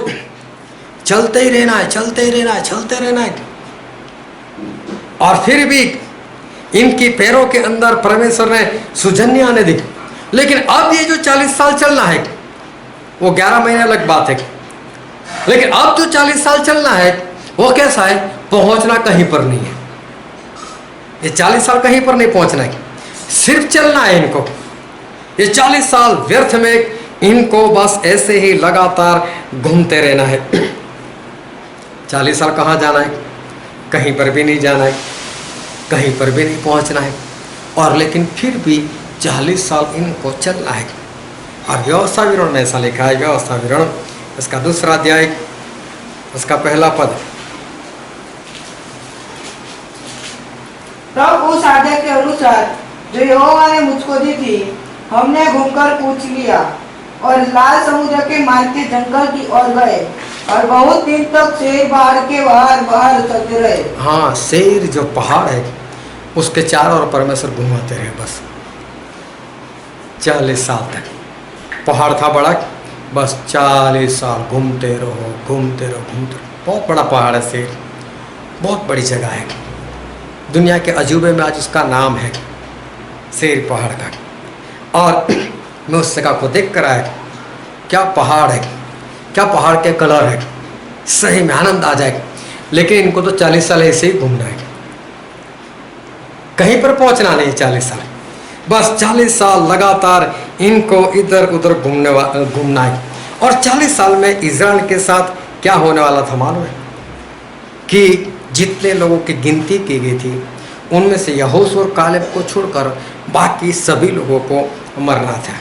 चलते ही रहना है, चलते ही रहना है, चलते रहना है। और फिर भी इनकी पैरों के अंदर परमेश्वर ने सूजन नहीं आने दी। लेकिन अब ये जो 40 साल चलना है वो 11 महीने अलग बात है। लेकिन अब जो 40 साल चलना है वो कैसा है? पहुंचना कहीं पर नहीं है। ये 40 साल कहीं पर नहीं पहुंचना है, सिर्फ चलना है इनको। ये 40 साल व्यर्थ में इनको बस ऐसे ही लगातार घूमते रहना है। 40 साल कहाँ जाना है? कहीं पर भी नहीं जाना है, कहीं पर भी नहीं पहुंचना है। और लेकिन फिर भी 40 साल इनको चलना है। और व्यवस्था विवरण में ऐसा लिखा है, व्यवस्था विवरण इसका 2 अध्याय उसका 1 पद।
तब उस आज्ञा के अनुसार जो यहोवा ने मुझको दी थी हमने घूमकर पूछ लिया और लाल समुद्र के मार्ग के जंगल की ओर गए और बहुत दिन तक शेर बाहर के बाहर बाहर चलते रहे।
हाँ, शेर जो पहाड़ है उसके चारों ओर परमेश्वर घुमाते रहे बस 40 साल तक। पहाड़ था बड़ा, बस 40 साल घूमते रहो घूमते रहो घूमते रहो। बहुत बड़ा पहाड़ है शेर, बहुत बड़ी जगह है। दुनिया के अजूबे में आज उसका नाम है शेर पहाड़ का। और मैं उस जगह को देख कर आया, क्या पहाड़ है, क्या पहाड़ के कलर है, सही में आनंद आ जाए। लेकिन इनको तो 40 साल ऐसे ही घूमना है, कहीं पर पहुंचना नहीं। 40 साल, बस 40 साल लगातार इनको इधर उधर घूमना है। और 40 साल में इजराइल के साथ क्या होने वाला था मालूम है? कि जितने लोगों की गिनती की गई थी उनमें से यहोशू और कालेब को छोड़कर बाकी सभी लोगों को मरना था।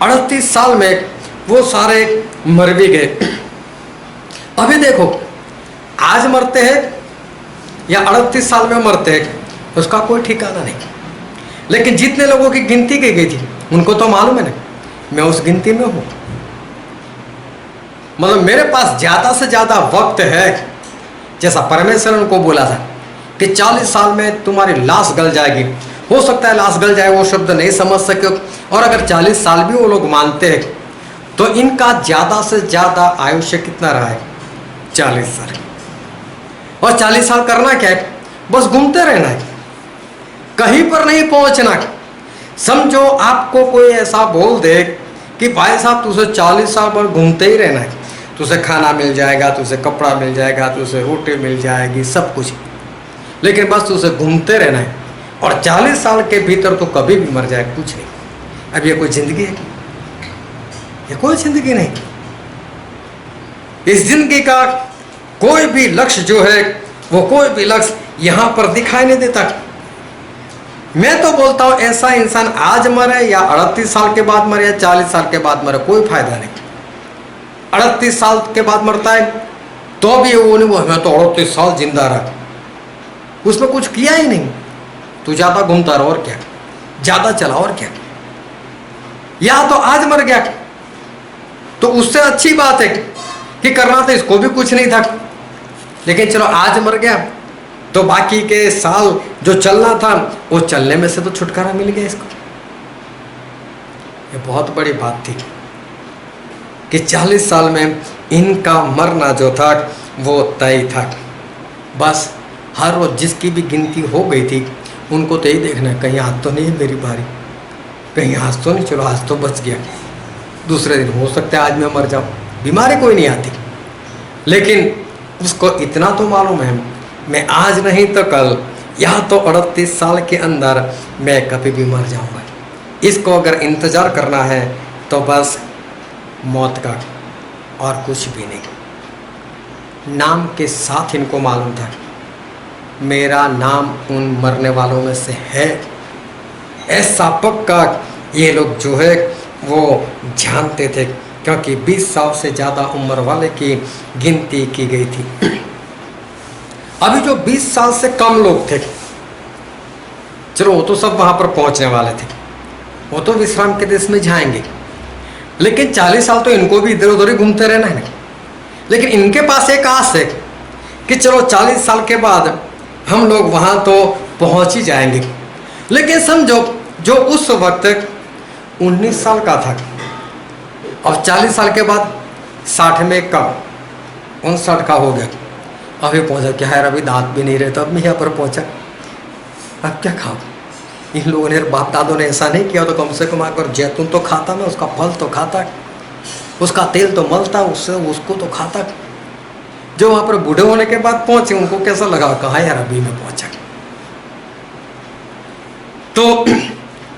38 साल में वो सारे मर भी गए। अभी देखो, आज मरते हैं या 38 साल में मरते हैं, उसका कोई ठिकाना नहीं। लेकिन जितने लोगों की गिनती की गई थी उनको तो मालूम है ना, मैं उस गिनती में हूं। मतलब मेरे पास ज्यादा से ज्यादा वक्त है, जैसा परमेश्वर ने उनको बोला था कि 40 साल में तुम्हारी लाश गल जाएगी। हो सकता है लाश गल जाए, वो शब्द नहीं समझ सके, और अगर 40 साल भी वो लोग मानते हैं तो इनका ज्यादा से ज्यादा आयुष्य कितना रहा है? 40 साल। और 40 साल करना क्या है? बस घूमते रहना है, कहीं पर नहीं पहुंचना। समझो आपको कोई ऐसा बोल दे कि भाई साहब तुझे 40 साल पर घूमते ही रहना है, तुझे खाना मिल जाएगा, तुझे कपड़ा मिल जाएगा, तुझे रोटी मिल जाएगी, सब कुछ, लेकिन बस तुझे घूमते रहना है और 40 साल के भीतर तो कभी भी मर जाए, कुछ नहीं। अब ये कोई जिंदगी है? ये कोई जिंदगी नहीं। इस जिंदगी का कोई भी लक्ष्य जो है, वो कोई भी लक्ष्य यहां पर दिखाई नहीं देता। मैं तो बोलता हूं ऐसा इंसान आज मरे या 38 साल के बाद मरे या 40 साल के बाद मरे, कोई फायदा नहीं। 38 साल के बाद मरता है तो भी वो नहीं, वो मैं तो 38 साल जिंदा रहा, उसमें कुछ किया ही नहीं। तू ज्यादा घूमता रहा और क्या, ज्यादा चला और क्या। या तो आज मर गया तो उससे अच्छी बात है कि करना तो इसको भी कुछ नहीं था, लेकिन चलो आज मर गया तो बाकी के साल जो चलना था वो चलने में से तो छुटकारा मिल गया इसको। ये बहुत बड़ी बात थी कि 40 साल में इनका मरना जो था वो तय था। बस हर रोज जिसकी भी गिनती हो गई थी उनको तो यही देखना है, कहीं आज तो नहीं है मेरी बारी, कहीं आज तो नहीं, चलो आज तो बच गया, दूसरे दिन हो सकता है आज मैं मर जाऊं। बीमारी कोई नहीं आती, लेकिन उसको इतना तो मालूम है मैं आज नहीं तो कल या तो 38 साल के अंदर मैं कभी भी मर जाऊंगा। इसको अगर इंतज़ार करना है तो बस मौत का और कुछ भी नहीं। नाम के साथ इनको मालूम था मेरा नाम उन मरने वालों में से है, ऐसा पक्का ये लोग जो है वो जानते थे, क्योंकि 20 साल से ज़्यादा उम्र वाले की गिनती की गई थी। अभी जो 20 साल से कम लोग थे, चलो वो तो सब वहाँ पर पहुँचने वाले थे, वो तो विश्राम के देश में जाएंगे, लेकिन 40 साल तो इनको भी इधर उधर ही घूमते रहना है। लेकिन इनके पास एक आस है कि चलो 40 साल के बाद हम लोग वहाँ तो पहुँच ही जाएंगे। लेकिन समझो जो उस वक्त 19 साल का था और 40 साल के बाद 60 में का 59 का हो गया, अभी पहुँचा क्या है, अभी दांत भी नहीं रहे तो अब मैं यहाँ पर पहुँचा, अब क्या खाओ। इन लोगों ने, बाप दादों ने ऐसा नहीं किया तो कम से कम आकर जैतून तो खाता मैं, उसका फल तो खाता, उसका तेल तो मलता, उससे उसको तो खाता। जो वहाँ पर बूढ़े होने के बाद पहुँचे उनको कैसा लगा, कहा यार अभी मैं पहुँचा। तो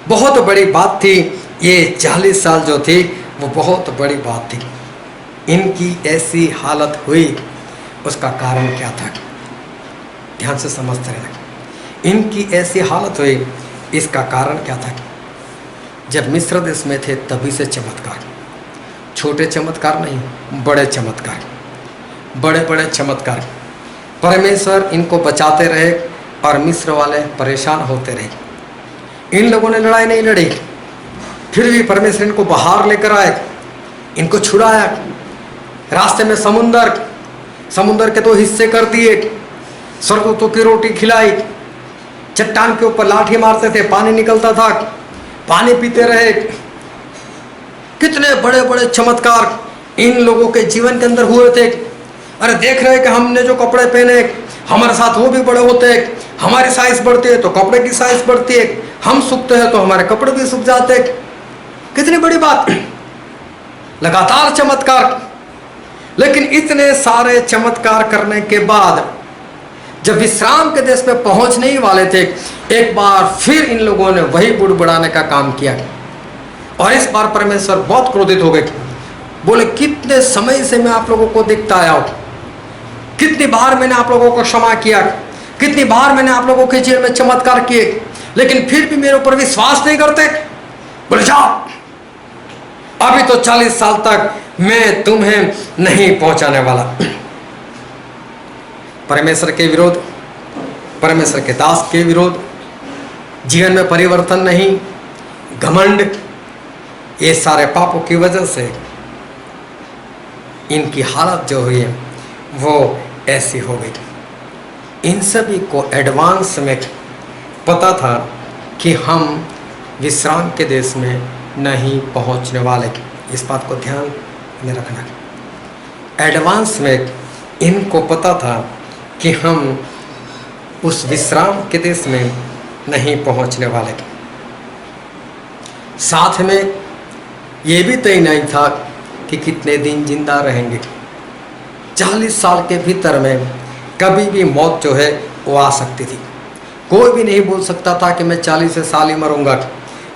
बहुत बड़ी बात थी ये 40 साल जो थी वो बहुत बड़ी बात थी। इनकी ऐसी हालत हुई, उसका कारण क्या था, ध्यान से समझते रहना। इनकी ऐसी हालत हुई, इसका कारण क्या था। जब मिस्र देश में थे तभी से चमत्कार, छोटे चमत्कार नहीं, बड़े चमत्कार, बड़े बड़े चमत्कार। परमेश्वर इनको बचाते रहे और मिस्र वाले परेशान होते रहे। इन लोगों ने लड़ाई नहीं लड़ी, फिर भी परमेश्वर इनको बाहर लेकर आए, इनको छुड़ाया, रास्ते में समुंदर, समुंदर के 2 हिस्से कर दिए, स्वर्गदूतों की रोटी खिलाई, चट्टान के ऊपर लाठी मारते थे, पानी निकलता था, पानी पीते रहे। कितने बड़े बड़े चमत्कार इन लोगों के जीवन के अंदर हुए थे। अरे देख रहे कि हमने जो कपड़े पहने हमारे साथ वो भी बड़े होते हैं, हमारी साइज बढ़ती है तो कपड़े की साइज बढ़ती है, हम सूखते हैं तो हमारे कपड़े भी सूख जाते हैं। कितनी बड़ी बात, लगातार चमत्कार। लेकिन इतने सारे चमत्कार करने के बाद जब विश्राम के देश में पहुंचने ही वाले थे, एक बार फिर इन लोगों ने वही बुड़बुड़ाने का काम किया। और इस बार परमेश्वर बहुत क्रोधित हो गए। बोले कितने समय से मैं आप लोगों को देखता आया हूं, कितनी बार मैंने आप लोगों को क्षमा किया, कितनी बार मैंने आप लोगों के जीवन में चमत्कार किए, लेकिन फिर भी मेरे ऊपर विश्वास नहीं करते। बोले जाओ, अभी तो 40 साल तक मैं तुम्हें नहीं पहुंचाने वाला। परमेश्वर के विरोध, परमेश्वर के दास के विरोध, जीवन में परिवर्तन नहीं, घमंड, ये सारे पापों की वजह से इनकी हालत जो हुई है वो ऐसी हो गई। इन सभी को एडवांस में पता था कि हम विश्राम के देश में नहीं पहुंचने वाले। इस बात को ध्यान में रखना। एडवांस में इनको पता था कि हम उस विश्राम के देश में नहीं पहुंचने वाले। साथ में ये भी तय नहीं था कि कितने दिन जिंदा रहेंगे। 40 साल के भीतर में कभी भी मौत जो है वो आ सकती थी। कोई भी नहीं बोल सकता था कि मैं 40 साल ही मरूंगा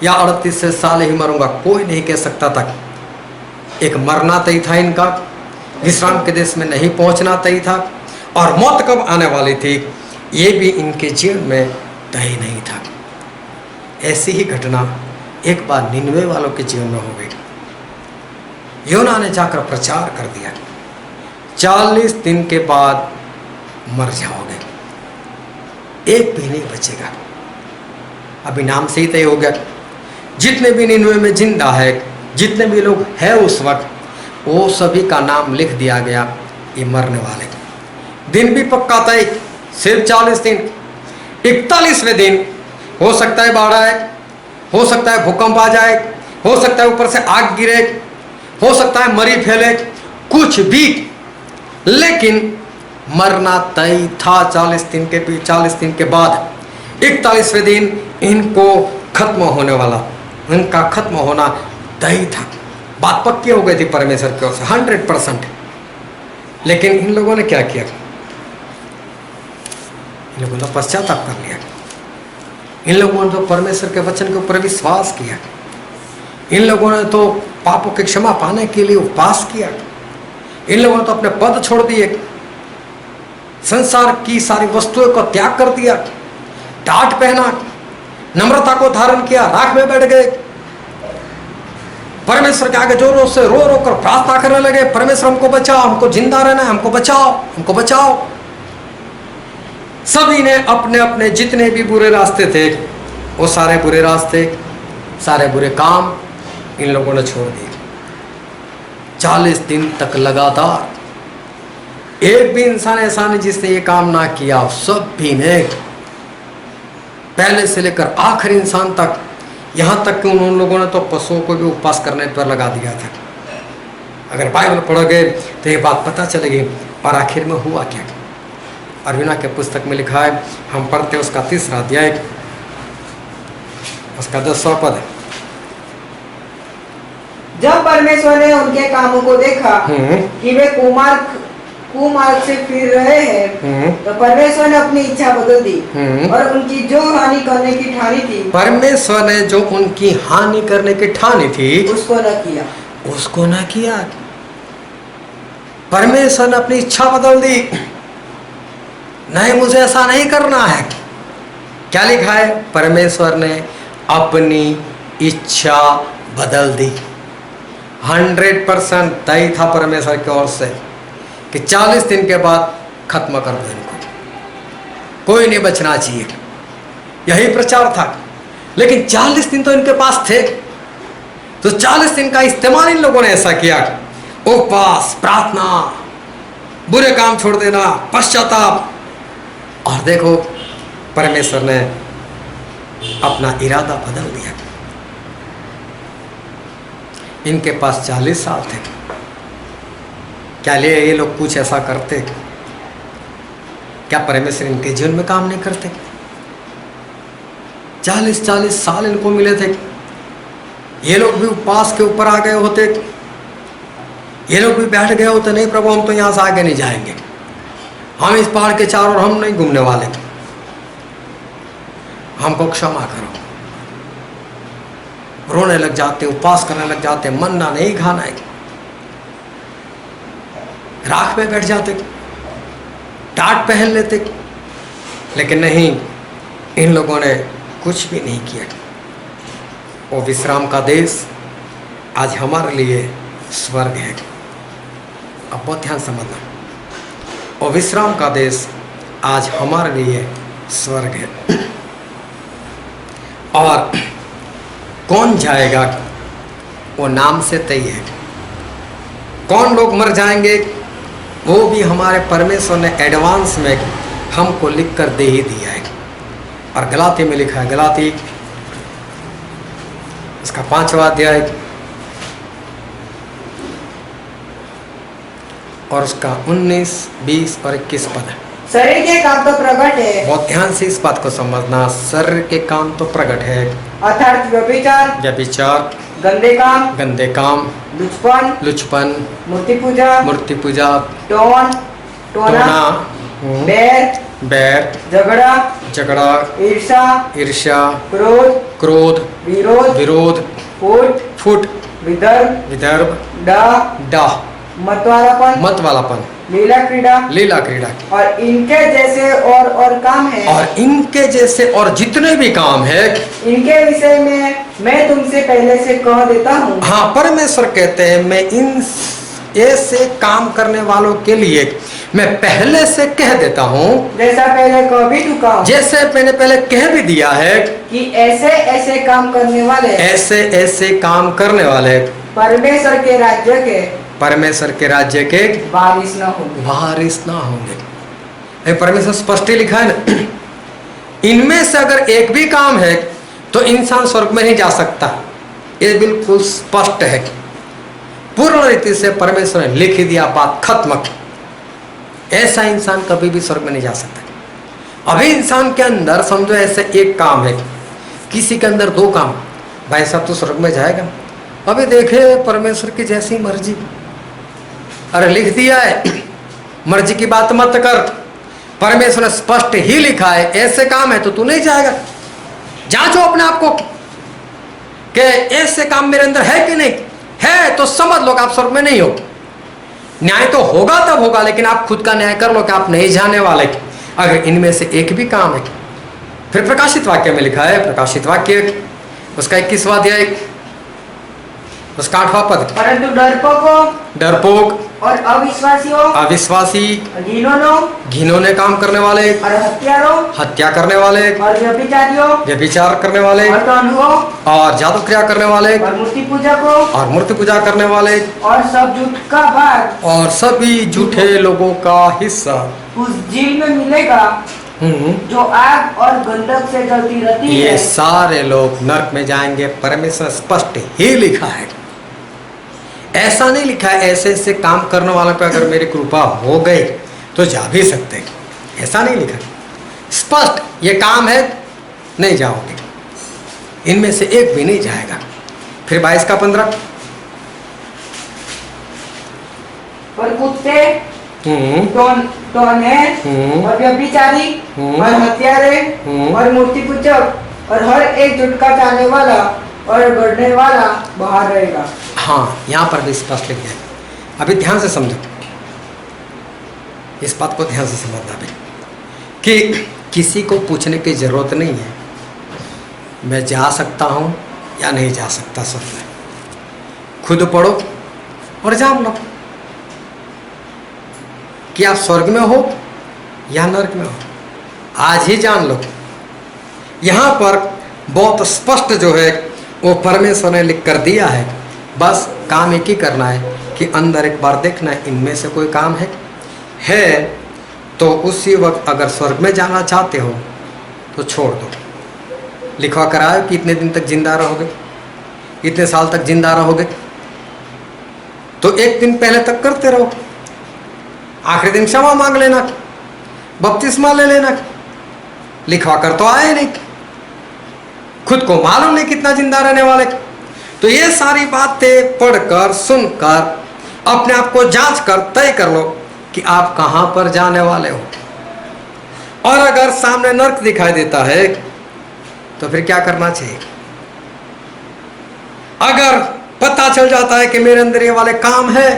या 38 साल ही मरूंगा, कोई नहीं कह सकता था। एक मरना तय था इनका, विश्राम के देश में नहीं पहुंचना तय था, और मौत कब आने वाली थी ये भी इनके जीवन में तय नहीं था। ऐसी ही घटना एक बार निनवे वालों के जीवन में हो गई। योना ने जाकर प्रचार कर दिया, 40 दिन के बाद मर जाओगे, एक भी नहीं बचेगा। अभी नाम से ही तय हो गया, जितने भी निनवे में जिंदा है, जितने भी लोग हैं उस वक्त, वो सभी का नाम लिख दिया गया, ये मरने वाले। दिन भी पक्का तय, सिर्फ 40 दिन। 41वें दिन हो सकता है बाढ़ आए, हो सकता है भूकंप आ जाए, हो सकता है ऊपर से आग गिरे, हो सकता है मरी फैले, कुछ भी, लेकिन मरना तय था। 40 दिन के बाद 41वें दिन इनको खत्म होने वाला, इनका खत्म होना तय था। बात पक्की हो गई थी परमेश्वर की ओर से 100%। लेकिन इन लोगों ने क्या किया? इन लोगों ने पश्चाताप कर लिया। इन लोगों ने तो परमेश्वर के वचन के ऊपर विश्वास किया। इन लोगों ने तो पापों की क्षमा पाने के लिए उपवास किया। इन लोगों ने तो अपने पद छोड़ दिए, संसार की सारी वस्तुओं को त्याग कर दिया, टाट पहना, नम्रता को धारण किया, राख में बैठ गए, परमेश्वर के आगे जोरों से रो रो कर प्रार्थना करने लगे, परमेश्वर हमको बचाओ, हमको जिंदा रहना है, हमको बचाओ, हमको बचाओ। सभी ने अपने अपने जितने भी बुरे रास्ते थे, वो सारे बुरे रास्ते, सारे बुरे काम इन लोगों ने छोड़ दिए। 40 दिन तक लगातार एक भी इंसान ऐसा नहीं जिसने ये काम ना किया। सब भी ने, पहले से लेकर आखिरी इंसान तक, यहाँ तक कि उन लोगों ने तो पशुओं को भी उपवास करने पर लगा दिया था। अगर बाइबल पढ़ोगे तो ये बात पता चलेगी। और आखिर में हुआ क्या? अरविना के पुस्तक में लिखा है, हम पढ़ते उसका 3रा अध्याय, उसका 10वां पद।
जब परमेश्वर ने उनके कामों को देखा कि वे कुमार्ग से फिर रहे हैं, तो परमेश्वर ने अपनी इच्छा बदल दी और उनकी जो हानि करने की ठानी थी,
परमेश्वर ने जो उनकी हानि करने की ठानी थी
उसको न किया,
उसको न किया। परमेश्वर ने अपनी इच्छा बदल दी। नहीं, मुझे ऐसा नहीं करना है। क्या लिखा है? परमेश्वर ने अपनी इच्छा बदल दी। 100% तय था परमेश्वर की ओर से कि 40 दिन के बाद खत्म कर दो इनको, कोई नहीं बचना चाहिए। यही प्रचार था। लेकिन 40 दिन तो इनके पास थे, तो 40 दिन का इस्तेमाल इन लोगों ने ऐसा किया। उपवास, प्रार्थना, बुरे काम छोड़ देना, पश्चाताप, और देखो परमेश्वर ने अपना इरादा बदल दिया। इनके पास 40 साल थे, क्या ये लोग कुछ ऐसा करते? क्या परमेश्वर इनके जीवन में काम नहीं करते? 40 साल इनको मिले थे, ये लोग भी उपवास के ऊपर आ गए होते, ये लोग भी बैठ गए होते, नहीं प्रभु हम तो यहाँ से आगे नहीं जाएंगे, हम इस पहाड़ के चारों ओर हम नहीं घूमने वाले, हमको क्षमा करो। रोने लग जाते, उपवास करने लग जाते, मन्ना नहीं खाना है, राख में बैठ जाते, टाट पहन लेते, लेकिन नहीं, इन लोगों ने कुछ भी नहीं किया। वो विश्राम का देश आज हमारे लिए स्वर्ग है। अब बहुत ध्यान समझना, वो विश्राम का देश आज हमारे लिए स्वर्ग है। और कौन जाएगा वो नाम से तय है। कौन लोग मर जाएंगे वो भी हमारे परमेश्वर ने एडवांस में हमको लिख कर दे ही दिया है। और गलाती में लिखा है, गलाती इसका 5वां अध्याय और उसका 19, 20 और 21 पद है।
शरीर के काम तो प्रकट है,
बहुत ध्यान से इस बात को समझना, शरीर के काम तो प्रकट है,
अर्थात व्यभिचार, गंदे काम, लुचपन, मूर्ति पूजा, टोना, बैर, झगड़ा, ईर्ष्या, क्रोध, विरोध, फुट, विदर्भ, डाह, मत वालापन, लीला क्रीड़ा, और इनके जैसे और काम है,
और इनके जैसे और जितने भी काम है,
इनके विषय में मैं तुमसे पहले से कह देता हूँ।
हाँ, परमेश्वर कहते हैं मैं इन ऐसे काम करने वालों के लिए मैं पहले से कह देता हूँ,
जैसा पहले कह भी चुका हूँ,
जैसे मैंने पहले कह भी दिया है
कि ऐसे ऐसे काम करने वाले परमेश्वर के राज्य के वारिस न होंगे। परमेश्वर स्पष्ट ही लिखा है ना, इनमें से अगर एक भी काम है तो इंसान स्वर्ग में नहीं जा सकता। ये बिल्कुल स्पष्ट है, पूर्ण रीति से परमेश्वर ने लिख दिया, बात खत्म। ऐसा इंसान कभी भी स्वर्ग में नहीं जा सकता। अभी इंसान के अंदर समझो ऐसे एक काम है, किसी के अंदर 2 काम, भाई साहब तो स्वर्ग में जाएगा। अभी देखे परमेश्वर की जैसी मर्जी, अरे लिख दिया है मर्जी की बात मत कर, परमेश्वर ने स्पष्ट ही लिखा है ऐसे काम है तो तू नहीं जाएगा। जांचो अपने आप को कि ऐसे काम मेरे अंदर है कि नहीं है, तो समझ लो कि आप स्वर्ग में नहीं हो। न्याय तो होगा तब होगा, लेकिन आप खुद का न्याय कर लो कि आप नहीं जाने वाले। अगर इनमें से एक भी काम है, फिर प्रकाशित वाक्य में लिखा है, प्रकाशित वाक्य उसका 21वां अध्याय उसका 8वां पद, परंतु
डरपोक
और
अविश्वासी, घिनौने काम करने वाले,
और
हत्या करने वाले,
और
व्यभिचार करने वाले, और जादू क्रिया करने वाले,
और
मूर्ति पूजा करने वाले,
और सब झूठ का भाग,
और सभी झूठे लोगों का हिस्सा
उस झील में मिलेगा जो आग और गंधक से जलती रहती है।
ये सारे लोग नरक में जाएंगे। परमेश्वर स्पष्ट ही लिखा है, ऐसा नहीं लिखा है ऐसे ऐसे काम करने वालों पे अगर मेरी कृपा हो गई तो जा भी सकते, ऐसा नहीं लिखा। स्पष्ट ये काम है, नहीं जाओगे, इनमें से एक भी नहीं जाएगा। फिर 22 का 15,
और कुत्ते, टोने, और व्यभिचारी, और हत्यारे, और मूर्ति पूजक, और हर एक झुटका चाहने वाला और गढ़ने वाला बाहर रहेगा।
हाँ, यहाँ पर भी स्पष्ट लिख दिया। अभी ध्यान से समझो, इस बात को ध्यान से समझना भी कि किसी को पूछने की जरूरत नहीं है मैं जा सकता हूँ या नहीं जा सकता। स्वर्ग में खुद पढ़ो और जान लो कि आप स्वर्ग में हो या नरक में हो। आज ही जान लो। यहाँ पर बहुत स्पष्ट जो है वो परमेश्वर ने लिख कर दिया है, बस काम एक ही करना है, कि अंदर एक बार देखना इनमें से कोई काम है तो उसी वक्त अगर स्वर्ग में जाना चाहते हो तो छोड़ दो। लिखवा कराए कि इतने दिन तक जिंदा रहोगे, इतने साल तक जिंदा रहोगे, तो एक दिन पहले तक करते रहो, आखिरी दिन क्षमा मांग लेना, बपतिस्मा ले लेना। लिखवा कर तो आए नहीं, खुद को मालूम नहीं कितना जिंदा रहने वाले। तो ये सारी बातें पढ़कर सुनकर अपने आप को जांच कर तय कर लो कि आप कहां पर जाने वाले हो। और अगर सामने नर्क दिखाई देता है तो फिर क्या करना चाहिए? अगर पता चल जाता है कि मेरे अंदर ये वाले काम है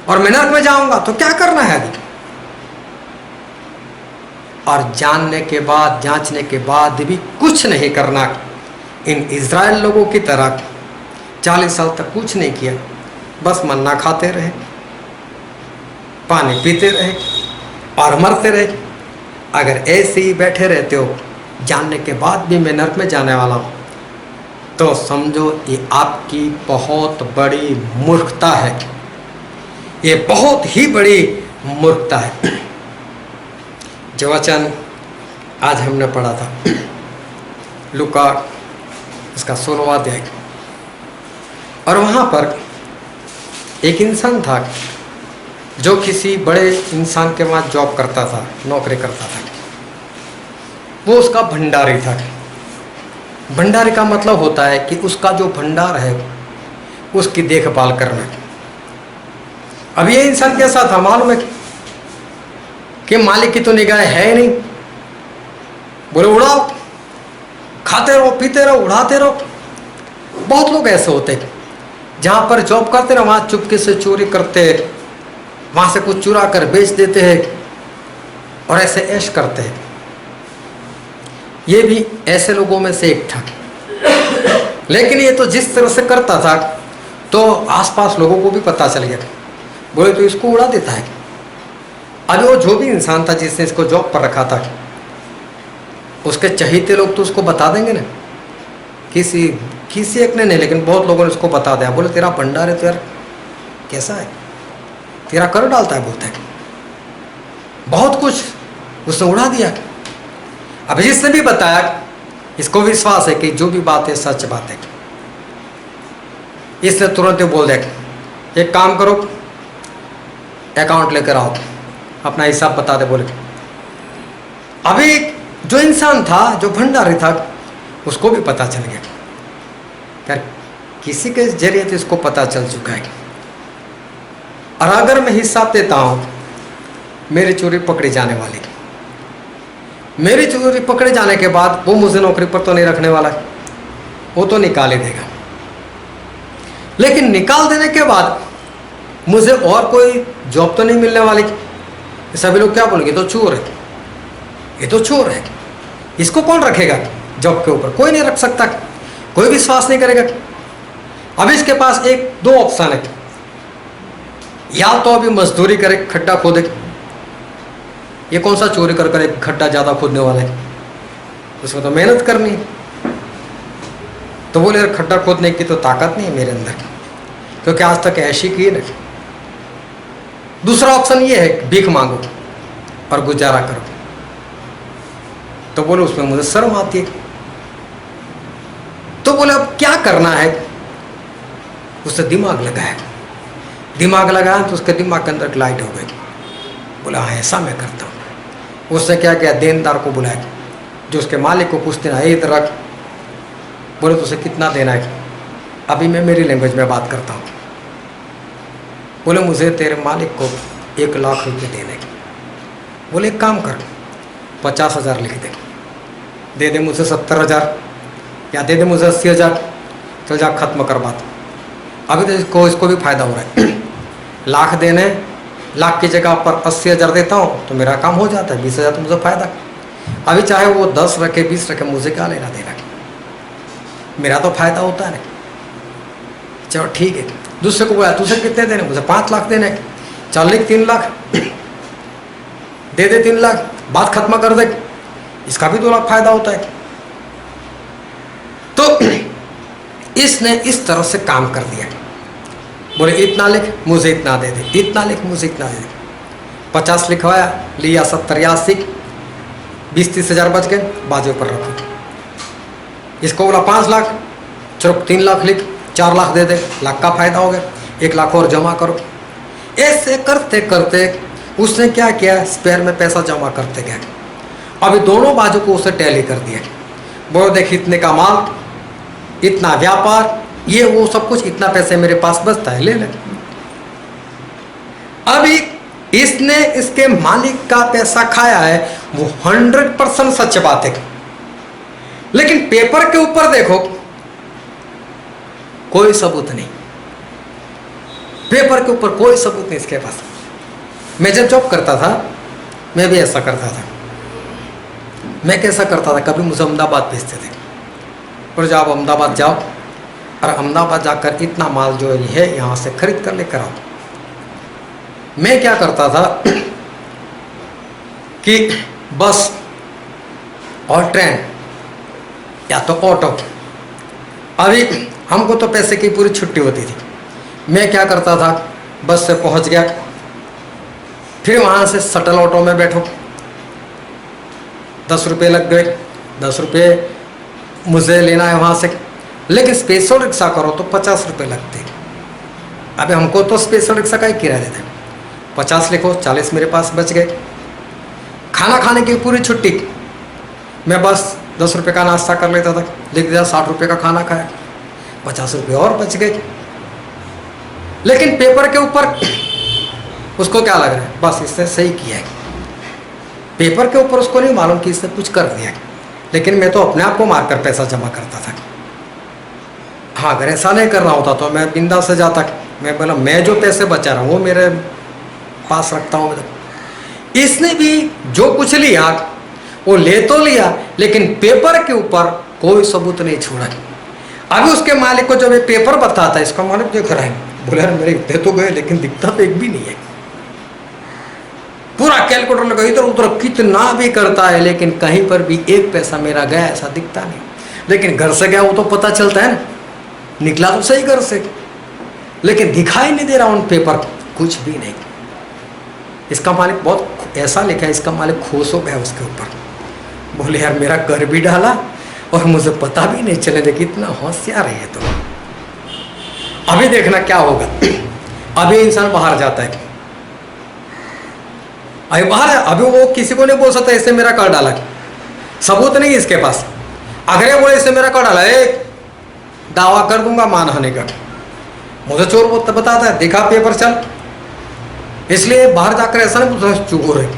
और मैं नर्क में जाऊंगा तो क्या करना है अभी? और जानने के बाद, जांचने के बाद भी कुछ नहीं करना। इन इज़राइल लोगों की तरह 40 साल तक कुछ नहीं किया, बस मन्ना खाते रहे, पानी पीते रहे और मरते रहे। अगर ऐसे ही बैठे रहते हो जानने के बाद भी मैं नर्क में जाने वाला हूँ, तो समझो ये आपकी बहुत बड़ी मूर्खता है। ये बहुत ही बड़ी मूर्खता है। जो वचन आज हमने पढ़ा था लूका उसका 16वां अध्याय, और वहाँ पर एक इंसान था जो किसी बड़े इंसान के वहाँ जॉब करता था, नौकरी करता था। वो उसका भंडारी था। भंडारी का मतलब होता है कि उसका जो भंडार है उसकी देखभाल करना। अब ये इंसान कैसा था मालूम है कि मालिक की तो निगाह है ही नहीं। बोले उड़ाओ, खाते रहो, पीते रहो, उड़ाते रहो। बहुत लोग ऐसे होते हैं जहाँ पर जॉब करते ना वहाँ चुपके से चोरी करते हैं, वहाँ से कुछ चुरा कर बेच देते हैं और ऐसे ऐश करते हैं। ये भी ऐसे लोगों में से एक था। लेकिन ये तो जिस तरह से करता था तो आसपास लोगों को भी पता चल गया। बोले तो इसको उड़ा देता है। अभी वो जो भी इंसान था जिसने इसको जॉब पर रखा था, उसके चहेते लोग तो उसको बता देंगे ना। किसी एक ने नहीं, लेकिन बहुत लोगों ने उसको बता दिया। बोले तेरा भंडार है तो यार कैसा है, तेरा कर डालता है, बोलता है बहुत कुछ उसने उड़ा दिया। अब जिसने भी बताया इसको विश्वास है कि जो भी बात है सच बात है, इसने तुरंत बोल दिया एक काम करो, अकाउंट लेकर आओ, अपना हिसाब बता दे। बोले अभी जो इंसान था, जो भंडारी था, उसको भी पता चल गया। यार किसी के जरिए तो इसको पता चल चुका है। और अगर मैं हिसाब देता हूँ मेरी चोरी पकड़ी जाने वाली, मेरी चोरी पकड़े जाने के बाद वो मुझे नौकरी पर तो नहीं रखने वाला है, वो तो निकाल ही देगा। लेकिन निकाल देने के बाद मुझे और कोई जॉब तो नहीं मिलने वाली। सभी लोग क्या बोलेंगे, तो चोर है, ये तो चोर है, इसको कौन रखेगा जॉब के ऊपर? कोई नहीं रख सकता, कोई विश्वास नहीं करेगा। अब इसके पास एक दो ऑप्शन है, या तो अभी मजदूरी करे, खड्डा खोदे। ये कौन सा चोरी कर कर एक खड्डा ज़्यादा खोदने वाला है, उसमें तो मेहनत करनी है। तो बोले यार खड्डा खोदने की तो ताकत नहीं है मेरे अंदर, क्योंकि आज तक ऐशी की है ना। दूसरा ऑप्शन ये है भीख मांगो और गुजारा करो। तो बोले उसमें मुझे शर्म आती है। तो बोले अब क्या करना है? उससे दिमाग लगाया, दिमाग लगाया तो उसके दिमाग के अंदर लाइट हो गई। बोला हाँ ऐसा मैं करता हूँ। उसने क्या किया, देनदार को बुलाया, जो उसके मालिक को पूछते ना इधर रख। बोले तो उसे कितना देना है? अभी मैं मेरी लैंग्वेज में बात करता हूँ। बोले मुझे तेरे मालिक को 1 लाख रुपये देने के। बोले एक काम कर, 50,000 लिख दे दे मुझे 70,000 या दे दे मुझे 80,000, चल जा खत्म कर बात। अभी तो इसको भी फायदा हो रहा है। लाख देने, लाख की जगह पर 80,000 देता हूँ तो मेरा काम हो जाता है, 20,000 तो मुझे फायदा। अभी चाहे वो 10 रखे 20 रखे, मुझे क्या लेना देना, मेरा तो फायदा होता है ना। चलो ठीक है। दूसरे को बोला तुझे कितने देने? मुझे 5 लाख देने। चल लिख 3 लाख दे दे, 3 लाख, बात खत्म कर दे, इसका भी 2 लाख फायदा होता है। तो इसने इस तरह से काम कर दिया। बोले इतना लिख, मुझे इतना दे दे, इतना लिख, मुझे इतना दे दे। 50 लिखवाया, लिया 70 80, 20-30 हज़ार बच गए, बाजू पर रखो। इसको बोला 5 लाख, चलो 3 लाख लिख, 4 लाख दे दे, लाख का फायदा हो गया, 1 लाख और जमा करो। ऐसे करते करते उसने क्या किया, स्पेयर में पैसा जमा करते गया। अभी दोनों बाजू को उसे टैली कर दिया। बोलो देख इतने का माल, इतना व्यापार, ये वो सब कुछ, इतना पैसे मेरे पास बचता है, ले ले। अभी इसने इसके मालिक का पैसा खाया है, वो 100% सच बात है। लेकिन पेपर के ऊपर देखो, कोई सबूत नहीं, पेपर के ऊपर कोई सबूत नहीं इसके पास। मैं जब जॉब करता था, मैं भी ऐसा करता था। मैं कैसा करता था, कभी मुझे अहमदाबाद भेजते थे, और जब अहमदाबाद जाओ और अहमदाबाद जाकर इतना माल जो है यहाँ से खरीद कर लेकर आओ। मैं क्या करता था कि बस और ट्रेन या तो ऑटो, अभी हमको तो पैसे की पूरी छुट्टी होती थी। मैं क्या करता था, बस से पहुँच गया, फिर वहाँ से शटल ऑटो में बैठो, 10 रुपये लग गए, 10 रुपये मुझे लेना है वहाँ से। लेकिन स्पेशल रिक्शा करो तो 50 रुपये लगते। अबे हमको तो स्पेशल रिक्शा का ही किराया देते, 50 लिखो, 40 मेरे पास बच गए। खाना खाने की पूरी छुट्टी, मैं बस 10 रुपये का नाश्ता कर लेता था, लिख दिया 60 रुपये का खाना खाया, 50 रुपये और बच गए। लेकिन पेपर के ऊपर उसको क्या लग रहा है, बस इसने सही किया है। पेपर के ऊपर उसको नहीं मालूम कि इसने कुछ कर दिया। लेकिन मैं तो अपने आप को मारकर पैसा जमा करता था। हाँ, अगर ऐसा नहीं करना होता तो मैं बिंदास से जाता। मैं बोला मैं जो पैसे बचा रहा हूँ वो मेरे पास रखता हूँ। इसने भी जो कुछ लिया वो ले तो लिया, लेकिन पेपर के ऊपर कोई सबूत नहीं छोड़ा। अभी उसके मालिक को जब ये पेपर बताता है, इसका मालिक देख रहा है, बोले यार मेरे दे तो गए, लेकिन दिखता तो एक भी नहीं है। पूरा कैलकुलेटर लगा, इधर उधर कितना भी करता है, लेकिन कहीं पर भी एक पैसा मेरा गया ऐसा दिखता नहीं। लेकिन घर से गया वो तो पता चलता है ना, निकला तो सही घर से, लेकिन दिखाई नहीं दे रहा उन पेपर, कुछ भी नहीं। इसका मालिक बहुत ऐसा लिखा है, इसका मालिक खुश हो गया उसके ऊपर। बोले यार मेरा घर भी डाला और मुझे पता भी नहीं चले, देखिए इतना होशियार है तो। अभी देखना क्या होगा। अभी इंसान बाहर जाता है, अभी बाहर, अभी वो किसी को नहीं बोल सकता इससे मेरा कर डाला, सबूत नहीं इसके पास। अगर ये बोले इससे मेरा कर डाला, दावा कर दूंगा मानहानि का। मुझे चोर बताता है, देखा पेपर चल। इसलिए बाहर जाकर ऐसा नहीं बोल सकता चोर है,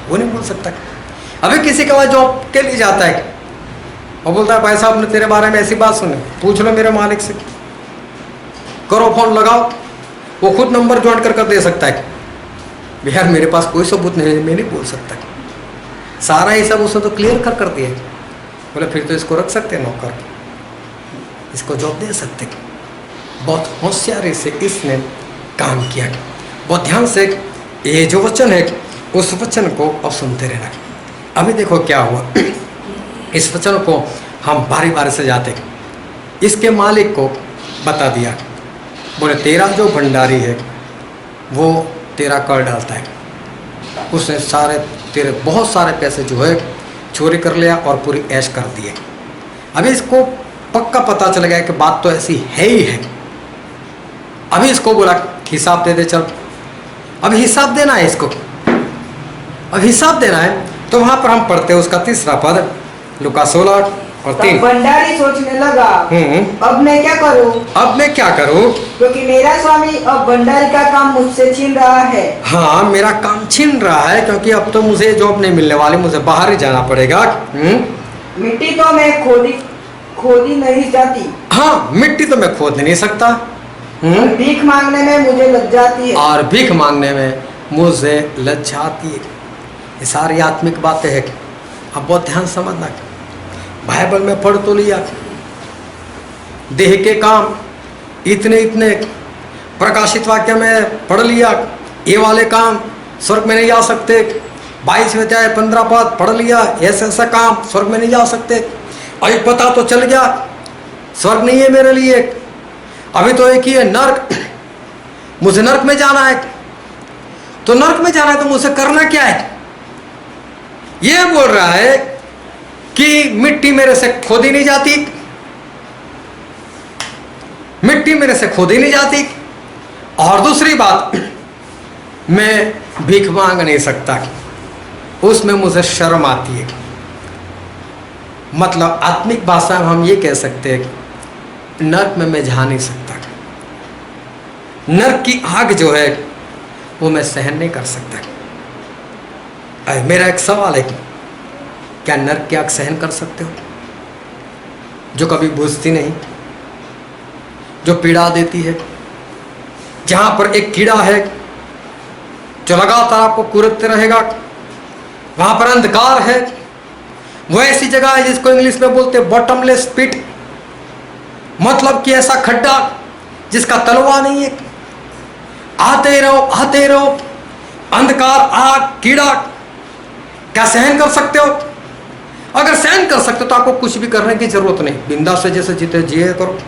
वो नहीं बोल सकता। अभी किसी के पास जॉब के लिए जाता है और बोलता है भाई साहब ने तेरे बारे में ऐसी बात सुनी, पूछ लो मेरे मालिक से, करो फोन लगाओ, वो खुद नंबर ज्वाइन कर दे सकता है। यार मेरे पास कोई सबूत नहीं है, मैं नहीं बोल सकता। सारा ही सब उसने तो क्लियर कर दिया। बोले फिर तो इसको रख सकते नौकर, इसको जॉब दे सकते। बहुत होशियारी से इसने काम किया। बहुत ध्यान से ये जो वचन है उस वचन को अब सुनते रहना। अभी देखो क्या हुआ, इस वचन को हम बारी बारी से जाते। इसके मालिक को बता दिया, बोले तेरा जो भंडारी है वो तेरा कर डालता है। उसने सारे तेरे बहुत सारे पैसे जो है चोरी कर लिया और पूरी ऐश कर दिए। अभी इसको पक्का पता चल गया कि बात तो ऐसी है ही है। अभी इसको बोला हिसाब दे दे चल। अभी हिसाब देना है इसको, अब हिसाब देना है तो वहां पर हम पढ़ते हैं उसका 3रा पद, लूका 16 और 3।
भंडारी सोचने लगा, अब मैं क्या करूं?
अब मैं क्या करूं?
क्योंकि मेरा स्वामी अब भंडारी का काम मुझसे छीन रहा है।
हाँ, मेरा काम छीन रहा है, क्योंकि अब तो मुझे जॉब नहीं मिलने वाली, मुझे बाहर ही जाना पड़ेगा।
मिट्टी तो मैं खोदी नहीं जाती।
हाँ, मिट्टी तो मैं खोद नहीं सकता।
भीख मांगने में मुझे लज्जा आती है।
और भीख मांगने में मुझे लज्जा आती है। ये सारी आत्मिक बातें हैं। अब बहुत ध्यान समझना। बाइबल में पढ़ तो लिया, देह के काम इतने इतने प्रकाशित वाक्य में पढ़ लिया, ये वाले काम स्वर्ग में नहीं जा सकते। 22 अध्याय 15 पद पढ़ लिया, ऐसा ऐसा काम स्वर्ग में नहीं जा सकते। अभी पता तो चल गया स्वर्ग नहीं है मेरे लिए, अभी तो एक ही है नर्क। मुझे नरक में जाना है। तो नरक में जाना है तो मुझे करना क्या है? यह बोल रहा है कि मिट्टी मेरे से खोदी नहीं जाती, मिट्टी मेरे से खोदी नहीं जाती। और दूसरी बात, मैं भीख मांग नहीं सकता, उसमें मुझे शर्म आती है। मतलब आत्मिक भाषा में हम ये कह सकते हैं कि नरक में मैं जा नहीं सकता, नरक की आग जो है वो मैं सहन नहीं कर सकता। मेरा एक सवाल है, क्या नरक की आग सहन कर सकते हो, जो कभी बुझती नहीं, जो पीड़ा देती है, जहां पर एक कीड़ा है जो लगातार आपको कुरेदते रहेगा, वहां पर अंधकार है, वो ऐसी जगह है जिसको इंग्लिश में बोलते हैं बॉटमलेस पिट, मतलब कि ऐसा खड्डा जिसका तलवा नहीं है। आते रहो, अंधकार, आग, कीड़ा, क्या सहन कर सकते हो? अगर सहन कर सकते हो तो आपको कुछ भी करने की जरूरत नहीं, बिंदास से जैसे जीते जिए करो।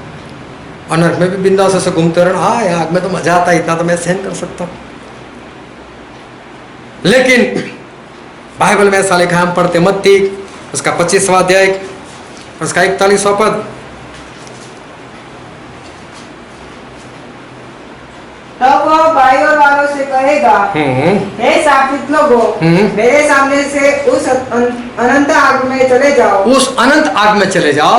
और नरक में भी बिंदास से घूमते रहना, हाँ आग में तो मजा आता है, इतना तो मैं सहन कर सकता हूं। लेकिन बाइबल में ऐसा लिखा है, हम पढ़ते मत्ती उसका 25वां अध्याय उसका 41वां पद,
तब वह भाइयों वालों से कहेगा, हे शापित लोगों, मेरे सामने से उस अनंत आग में चले जाओ,
उस अनंत आग में चले जाओ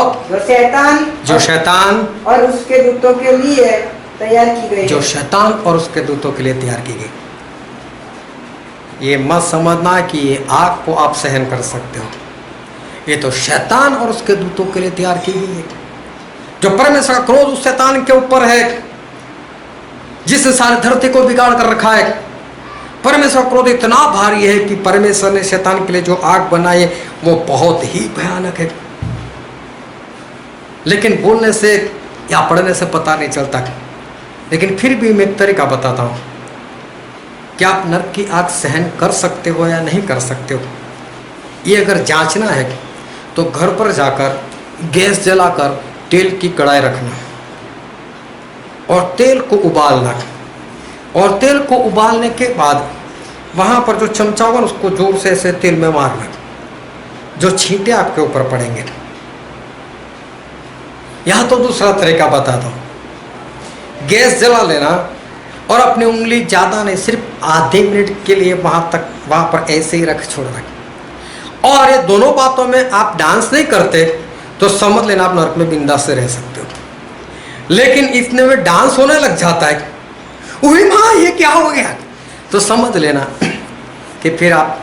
जो शैतान
और उसके दूतों के लिए तैयार की गई,
जो शैतान और उसके दूतों के लिए तैयार की गई। ये मत समझना कि ये आग को आप सहन कर सकते हो, ये तो शैतान और उसके दूतों के लिए तैयार की गई है। जो परमेश्वर का क्रोध उस शैतान के ऊपर है जिसने सारी धरती को बिगाड़ कर रखा है। परमेश्वर का क्रोध इतना भारी है कि परमेश्वर ने शैतान के लिए जो आग बनाई है वो बहुत ही भयानक है, लेकिन बोलने से या पढ़ने से पता नहीं चलता। लेकिन फिर भी मैं एक तरीका बताता हूँ, क्या आप नरक की आग सहन कर सकते हो या नहीं कर सकते हो। ये अगर जांचना है तो घर पर जाकर गैस जलाकर तेल की कढ़ाई रखना और तेल को उबालना, और तेल को उबालने के बाद वहाँ पर जो चमचा होगा उसको जोर से ऐसे तेल में मारना, जो छींटे आपके ऊपर पड़ेंगे। यहाँ तो दूसरा तरीका बताता हूँ, गैस जला लेना और अपनी उंगली ज़्यादा नहीं, सिर्फ आधे मिनट के लिए वहाँ पर ऐसे ही रख छोड़ना। और ये दोनों बातों में आप डांस नहीं करते तो समझ लेना आप नरक में बिंदास से रह सकते हो। लेकिन इतने में डांस होने लग जाता है, उही माँ ये क्या हो गया, तो समझ लेना कि फिर आप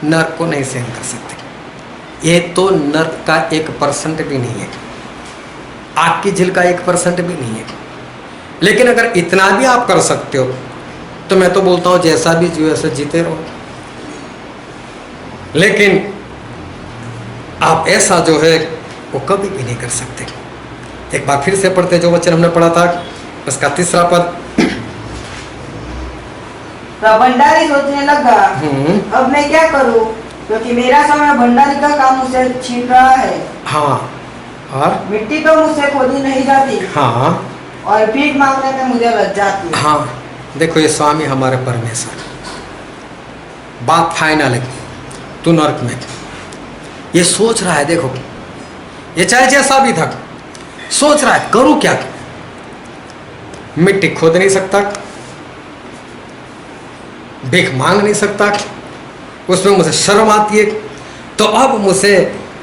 नरक को नहीं सहन कर सकते। ये तो नरक का 1% भी नहीं है, आग की झील का 1% भी नहीं है। लेकिन अगर इतना भी आप कर सकते हो तो मैं तो बोलता हूँ जैसा भी जियो ऐसे जीते रहो। लेकिन आप ऐसा जो है वो कभी भी नहीं कर सकते। एक बार फिर से पढ़ते जो वचन हमने पढ़ा था उसका 3रा पद।
तब भंडारी सोचने लगा, अब मैं क्या करूं, क्योंकि मेरा समय भंडारी का काम मुझसे छीन रहा है।
हाँ, और
मिट्टी तो मुझसे खोदी नहीं जाती।
हाँ,
और भीख मांगने में मुझे लज्जा आती है।
हाँ, देखो ये स्वामी हमारे परमेश्वर, बात फाइनल है, तू नरक में ये सोच रहा है। देखो ये चाहे जैसा भी था सोच रहा है करूं क्या, मिट्टी खोद नहीं सकता, भीख मांग नहीं सकता, उसमें मुझे शर्म आती है, तो अब मुझे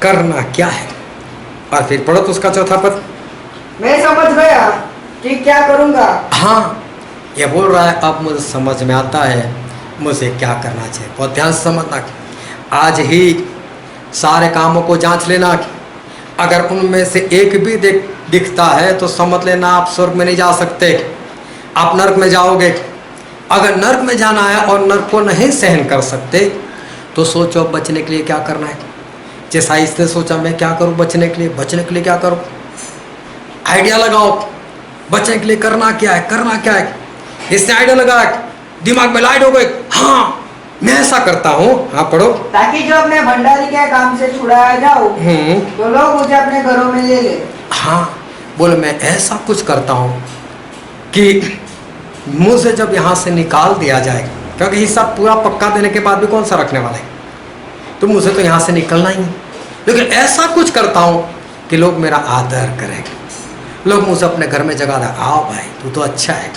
करना क्या है। और फिर पढ़ो तो उसका 4था पद,
मैं समझ गया कि क्या करूंगा।
हाँ, ये बोल रहा है अब मुझे समझ में आता है मुझे क्या करना चाहिए। बहुत ध्यान से समझना, आज ही सारे कामों को जांच लेना, अगर उनमें से एक भी दिखता है तो समझ लेना आप स्वर्ग में नहीं जा सकते, आप नरक में जाओगे। अगर नरक में जाना है और नरक को नहीं सहन कर सकते तो सोचो बचने के लिए क्या करना है। जैसा इसने सोचा मैं क्या करूं बचने के लिए क्या करूं, आइडिया लगाओ बचने के लिए करना क्या है। इसने आइडिया लगाया, दिमाग में लाइट हो गई, हाँ मैं ऐसा करता हूँ। हाँ पढ़ो,
ताकि जब मैं भंडारी के काम से छुड़ाया जाऊं तो लोग मुझे अपने घरों में ले ले।
हाँ बोले मैं ऐसा कुछ करता हूँ कि मुझे जब यहाँ से निकाल दिया जाए, क्योंकि हिस्सा पूरा पक्का देने के बाद भी कौन सा रखने वाला है, तो मुझे तो यहाँ से निकलना ही है। लेकिन ऐसा कुछ करता हूँ कि लोग मेरा आदर करें, लोग मुझे अपने घर में जगा दें, आओ भाई तू तो अच्छा है,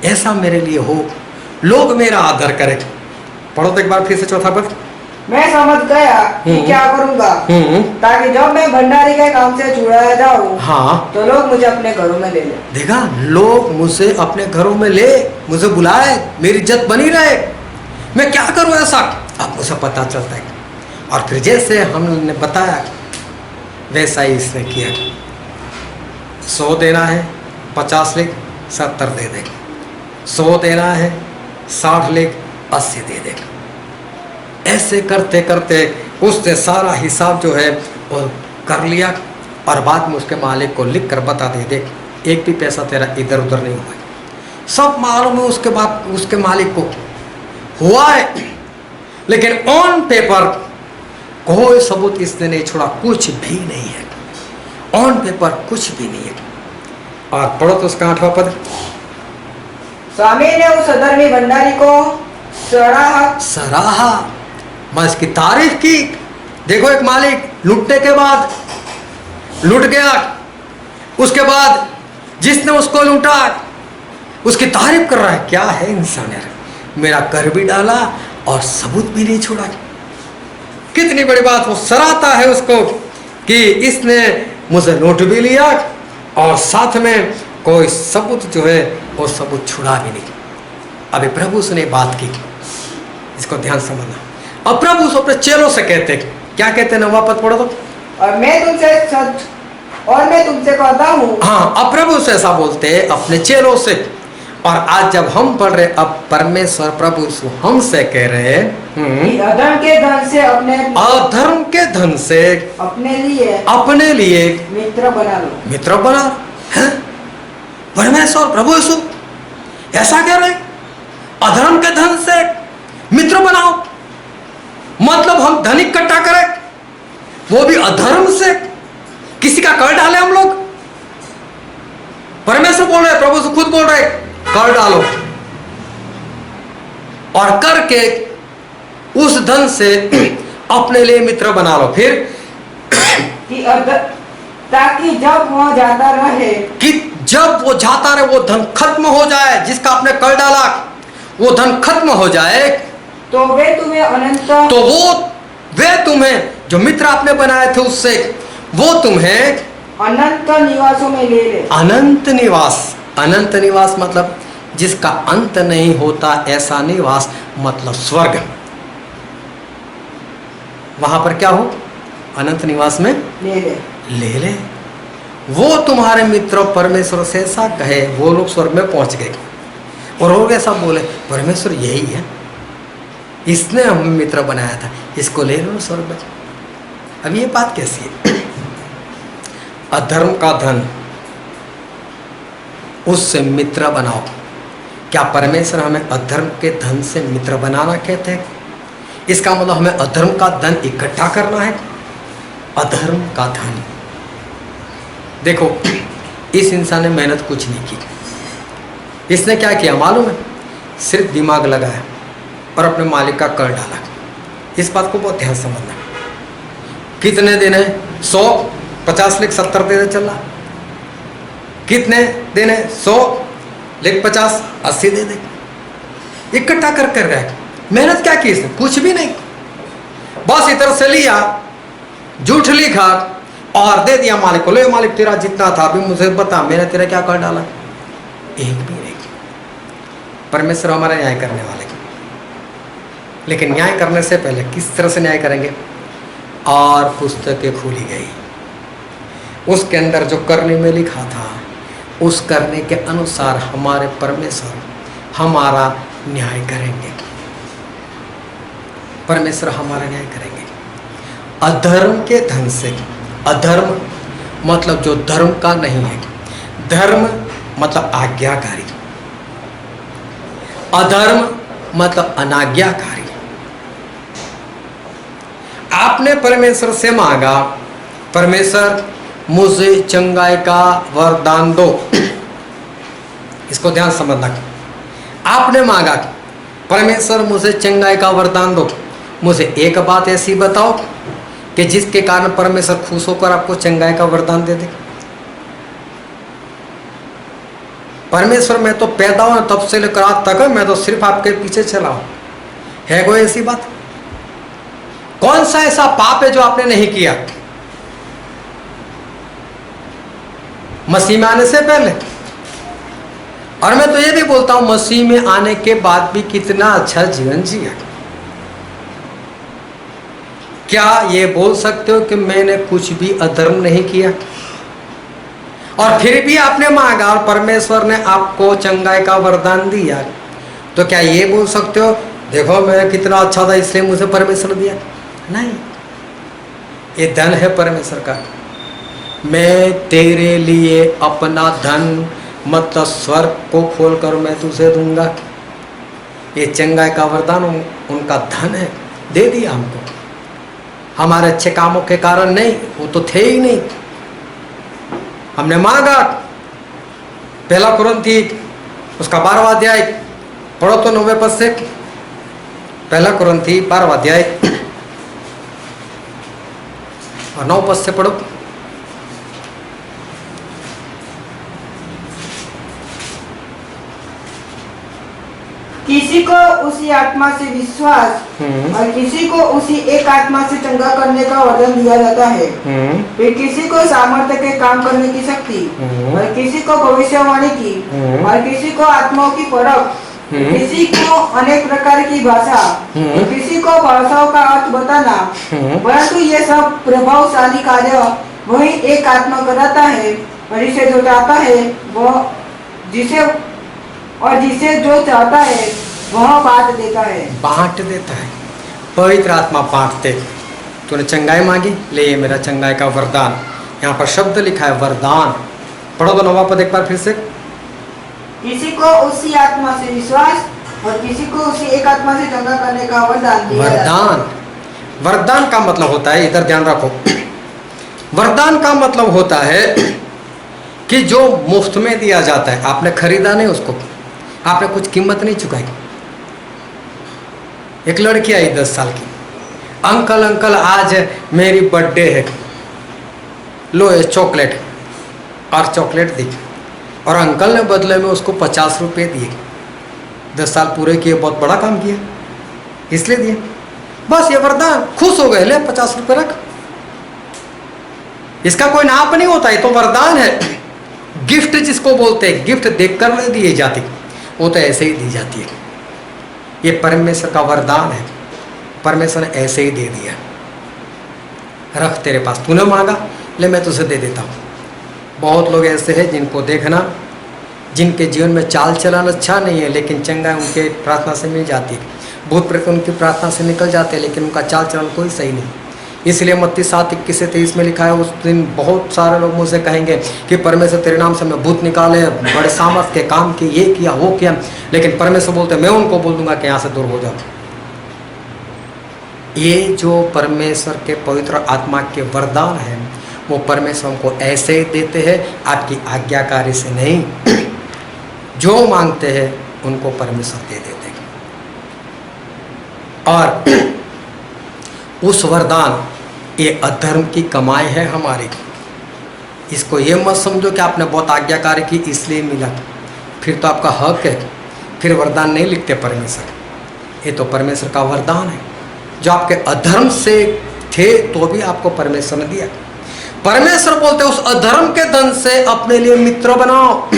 ऐसा मेरे लिए हो, लोग मेरा आदर करें। पढ़ो तो एक बार फिर से चौथा पद।
मैं समझ गया कि क्या करूंगा ताकि जब मैं भंडारी के काम से छुड़ाया जाऊं,
हाँ,
तो लोग मुझे अपने घरों में ले ले।
देखा, लोग मुझे अपने घरों में ले, मुझे बुलाए, मेरी इज्जत बनी रहे। मैं क्या करूं ऐसा, अब मुझे पता चलता है। और फिर जैसे हमने बताया वैसा ही इसने किया। 100 देना है, 50 लिख 70 दे देगा, 100 देना है, 60 लिख 80 दे देगा। ऐसे करते करते उसने सारा हिसाब जो है वो कर लिया, और बाद में उसके मालिक को लिख कर बता दे, देख एक भी पैसा तेरा इधर उधर नहीं हुआ, सब मालूम है उसके बाद उसके मालिक को हुआ है। लेकिन ऑन पेपर कोई सबूत इसने नहीं छोड़ा, कुछ भी नहीं है, ऑन पेपर कुछ भी नहीं है। और पढ़ो तो उसका 8वां पद।
स्वामी ने उस अधर्मी भंडारी को
सराहा, मैं इसकी तारीफ की। देखो, एक मालिक लूटने के बाद लूट गया, उसके बाद जिसने उसको लूटा उसकी तारीफ कर रहा है। क्या है इंसान यार, मेरा कर भी डाला और सबूत भी नहीं छोड़ा। कितनी बड़ी बात, वो सराहता है उसको कि इसने मुझे लूट भी लिया और साथ में कोई सबूत जो है वो सबूत छुड़ा भी नहीं। अभी प्रभु ने बात की, इसको ध्यान समझना। अब प्रभु अपने चेलों से कहते, क्या कहते हैं, 9वां पद पढ़ो तो।
और मैं तुमसे कहता हूँ।
हाँ, अब प्रभु से ऐसा बोलते हैं अपने चेलों से। और आज जब हम पढ़ रहे, अब परमेश्वर प्रभु हमसे कह रहे हैं
अधर्म के धन से
अधर्म के धन से अपने लिए
मित्र बना लो।
मित्र बना है परमेश्वर प्रभु यीशु ऐसा कह रहे, अधर्म के धन से मित्र बनाओ। मतलब हम धन इकट्ठा करें, वो भी अधर्म से, किसी का कर डाले हम लोग। परमेश्वर बोल रहे, प्रभु से खुद बोल रहे, कर डालो और करके उस धन से अपने लिए मित्र बना लो। फिर
ताकि जब वो जाता रहे,
कि जब वो जाता रहे वो धन खत्म हो जाए, जिसका आपने कर डाला वो धन खत्म हो जाए,
तो वे
तुम्हें जो मित्र आपने बनाए थे उससे, वो तुम्हें
अनंत निवासों में ले ले।
अनंत निवास, अनंत निवास मतलब जिसका अंत नहीं होता, ऐसा निवास मतलब स्वर्ग। वहां पर क्या हो, अनंत निवास में ले ले। वो तुम्हारे मित्र परमेश्वर से ऐसा कहे, वो लोग स्वर्ग में पहुंच गए और लोग ऐसा बोले, परमेश्वर यही है, इसने हमें मित्र बनाया था, इसको ले लो स्वर्ग में। अब ये बात कैसी है, अधर्म का धन उससे मित्र बनाओ। क्या परमेश्वर हमें अधर्म के धन से मित्र बनाना कहते हैं? इसका मतलब हमें अधर्म का धन इकट्ठा करना है। अधर्म का धन, देखो इस इंसान ने मेहनत कुछ नहीं की, इसने क्या किया मालूम है, सिर्फ दिमाग लगाया और अपने मालिक का कर डाला। इस बात को बहुत ध्यान समझना। कितने दिन है, 100 50 लिख 70 दे दे, चल रहा। कितने दिन है, 100 लिख 50 80 दे दे। इकट्ठा कर कर रहा है। मेहनत क्या की इसने, कुछ भी नहीं, बस इधर से लिया, झूठ लिखा और दे दिया मालिक को। ले मालिक तेरा जितना था अभी मुझे बता, मैंने तेरा क्या कर डाला, एक भी नहीं। परमेश्वर हमारा न्याय करने वाले, लेकिन न्याय करने से पहले किस तरह से न्याय करेंगे। और पुस्तकें खुली गई, उसके अंदर जो करने में लिखा था उस करने के अनुसार हमारे परमेश्वर हमारा न्याय करेंगे। परमेश्वर हमारा न्याय करेंगे। अधर्म के धन से, अधर्म मतलब जो धर्म का नहीं है, धर्म मतलब आज्ञाकारी, अधर्म मतलब अनाज्ञाकारी। आपने परमेश्वर से मांगा, परमेश्वर मुझे चंगाई का वरदान दो, इसको ध्यान समझना। आपने मांगा परमेश्वर मुझे चंगाई का वरदान दो, मुझे एक बात ऐसी बताओ कि जिसके कारण परमेश्वर खुश होकर आपको चंगाई का वरदान दे दे। परमेश्वर मैं तो पैदा हुआ तब से लेकर आज तक मैं तो सिर्फ आपके पीछे चला हूं, है कोई ऐसी बात? कौन सा ऐसा पाप है जो आपने नहीं किया मसीह में आने से पहले? और मैं तो ये भी बोलता हूं मसीह में आने के बाद भी कितना अच्छा जीवन जिया। क्या ये बोल सकते हो कि मैंने कुछ भी अधर्म नहीं किया? और फिर भी आपने मांगा और परमेश्वर ने आपको चंगाई का वरदान दिया, तो क्या ये बोल सकते हो देखो मैं कितना अच्छा था इसलिए मुझे परमेश्वर दिया? नहीं, ये धन है परमेश्वर का। मैं तेरे लिए अपना धन मतलब स्वर्ग को खोलकर मैं तुझे दूंगा। ये चंगाई का वरदान उनका धन है, दे दिया हमको। हमारे अच्छे कामों के कारण नहीं, वो तो थे ही नहीं, हमने मांगा। पहला कुरिन्थी उसका 12वां अध्याय पढ़ो तो 9वें पद से। पहला कुरिन्थी 12वां अध्याय और 9 पद से पढ़ो।
किसी को उसी आत्मा से विश्वास और किसी को उसी एक आत्मा से चंगा करने का वरदान दिया जाता है। फिर किसी को सामर्थ्य के काम करने की शक्ति, और किसी को भविष्यवाणी की, और किसी को आत्माओं की परख, किसी को अनेक प्रकार की भाषा, किसी को भाषाओं का अर्थ बताना। परंतु ये सब प्रभावशाली कार्य वही एक आत्मा कराता है, और इसे जो चाहता है वह जिसे जो चाहता है वह बांट देता है।
बांट देता है, पवित्र आत्मा बांटते। तूने चंगाई मांगी, ले ये मेरा चंगाई का वरदान। यहाँ पर शब्द लिखा है वरदान। पढ़ो तो 9वां पद एक बार फिर से।
किसी को उसी आत्मा से विश्वास और किसी को उसी एक आत्मा से चंगा करने का वरदान दिया जाता है।
वरदान, वरदान का मतलब होता है, इधर ध्यान रखो, वरदान का मतलब होता है कि जो मुफ्त में दिया जाता है। आपने खरीदा नहीं उसको, आपने कुछ कीमत नहीं चुकाई। एक लड़की आई 10 साल की, अंकल अंकल आज मेरी बर्थडे है, लो ये चॉकलेट, और चॉकलेट दी, और अंकल ने बदले में उसको 50 रुपये दिए। 10 साल पूरे किए, बहुत बड़ा काम किया इसलिए दिए, बस ये वरदान। खुश हो गए, ले 50 रुपये रख। इसका कोई नाप नहीं होता, ये तो वरदान है। गिफ्ट जिसको बोलते हैं, गिफ्ट देखकर नहीं दिए जाती, वो तो ऐसे ही दी जाती है। ये परमेश्वर का वरदान है, परमेश्वर ने ऐसे ही दे दिया। रख तेरे पास, तूने मांगा, ले मैं तुझे दे देता हूँ। बहुत लोग ऐसे हैं जिनको देखना, जिनके जीवन में चाल चलन अच्छा नहीं है, लेकिन चंगाई उनके प्रार्थना से मिल जाती है। भूत प्रेत उनकी प्रार्थना से निकल जाते हैं, लेकिन उनका चाल चलन कोई सही नहीं। इसलिए मत्ती 7:21-23 में लिखा है, उस दिन बहुत सारे लोग मुझसे कहेंगे कि परमेश्वर तेरे नाम से मैं भूत निकाले, बड़े सामर्थ के काम किए, ये किया वो किया। लेकिन परमेश्वर बोलते मैं उनको बोल दूंगा कि यहाँ से दूर हो जाओ। ये जो परमेश्वर के पवित्र आत्मा के वरदान है, वो परमेश्वर को ऐसे ही देते हैं, आपकी आज्ञाकारी से नहीं। जो मांगते हैं उनको परमेश्वर दे देते हैं। और उस वरदान, ये अधर्म की कमाई है हमारी। इसको ये मत समझो कि आपने बहुत आज्ञाकारी की इसलिए मिला, फिर तो आपका हक है, फिर वरदान नहीं लिखते परमेश्वर। ये तो परमेश्वर का वरदान है, जो आपके अधर्म से थे तो भी आपको परमेश्वर ने दिया। परमेश्वर बोलते उस अधर्म के धन से अपने लिए मित्र बनाओ,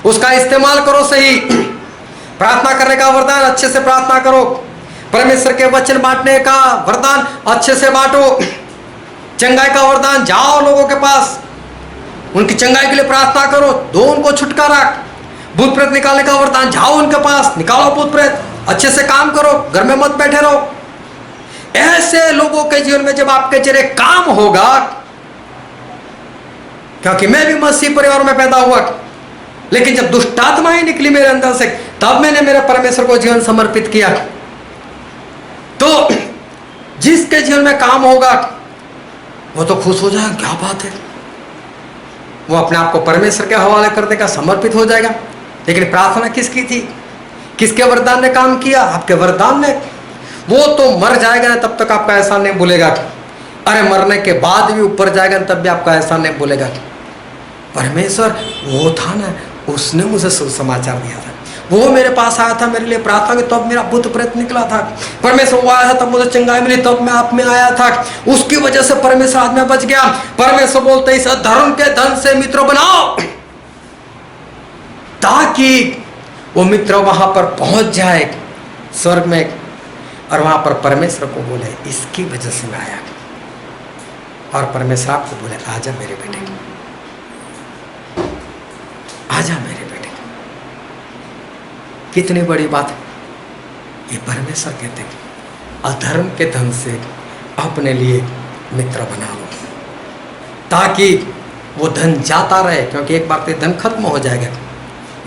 उसका इस्तेमाल करो। सही प्रार्थना करने का वरदान, अच्छे से प्रार्थना करो। परमेश्वर के वचन बांटने का वरदान, अच्छे से बांटो। चंगाई का वरदान, जाओ लोगों के पास, उनकी चंगाई के लिए प्रार्थना करो, दो उनको छुटकारा। भूत प्रेत निकालने का वरदान, जाओ उनके पास, निकालो भूत प्रेत, अच्छे से काम करो, घर में मत बैठे रहो। ऐसे लोगों के जीवन में जब आपके जरिए काम होगा, क्योंकि मैं भी मसीह परिवार में पैदा हुआ, लेकिन जब दुष्ट आत्माएं निकली मेरे अंदर से, तब मैंने मेरे परमेश्वर को जीवन समर्पित किया। तो जिसके जीवन में काम होगा वो तो खुश हो जाएगा, क्या बात है, वो अपने आप को परमेश्वर के हवाले कर देगा, समर्पित हो जाएगा। लेकिन प्रार्थना किसकी थी? किसके वरदान ने काम किया? आपके वरदान ने। वो तो मर जाएगा ना तब तक आपका एहसान नहीं भूलेगा। अरे मरने के बाद भी ऊपर जाएगा तब भी आपका एहसान नहीं भूलेगा। परमेश्वर वो था ना, उसने मुझे सुसमाचार दिया था। वो मेरे पास आया था मेरे लिए प्रार्थना की, तब मेरा भूत प्रेत निकला था। परमेश्वर वो आया था तब मुझे चंगाई मिली, तब मैं आप में आया था। उसकी वजह से परमेश्वर आज मैं बच गया। परमेश्वर बोलते इस धर्म के धन से मित्र बनाओ, ताकि वो मित्र वहां पर पहुंच जाए स्वर्ग में, और वहां पर परमेश्वर को बोले इसकी वजह से मैं आया। और परमेश्वर आपको बोले आजा मेरे बेटे, आजा मेरे बेटे। कितनी बड़ी बात है। ये परमेश्वर कहते हैं अधर्म के धन से अपने लिए मित्र बना लो, ताकि वो धन जाता रहे। क्योंकि एक बार तो धन खत्म हो जाएगा।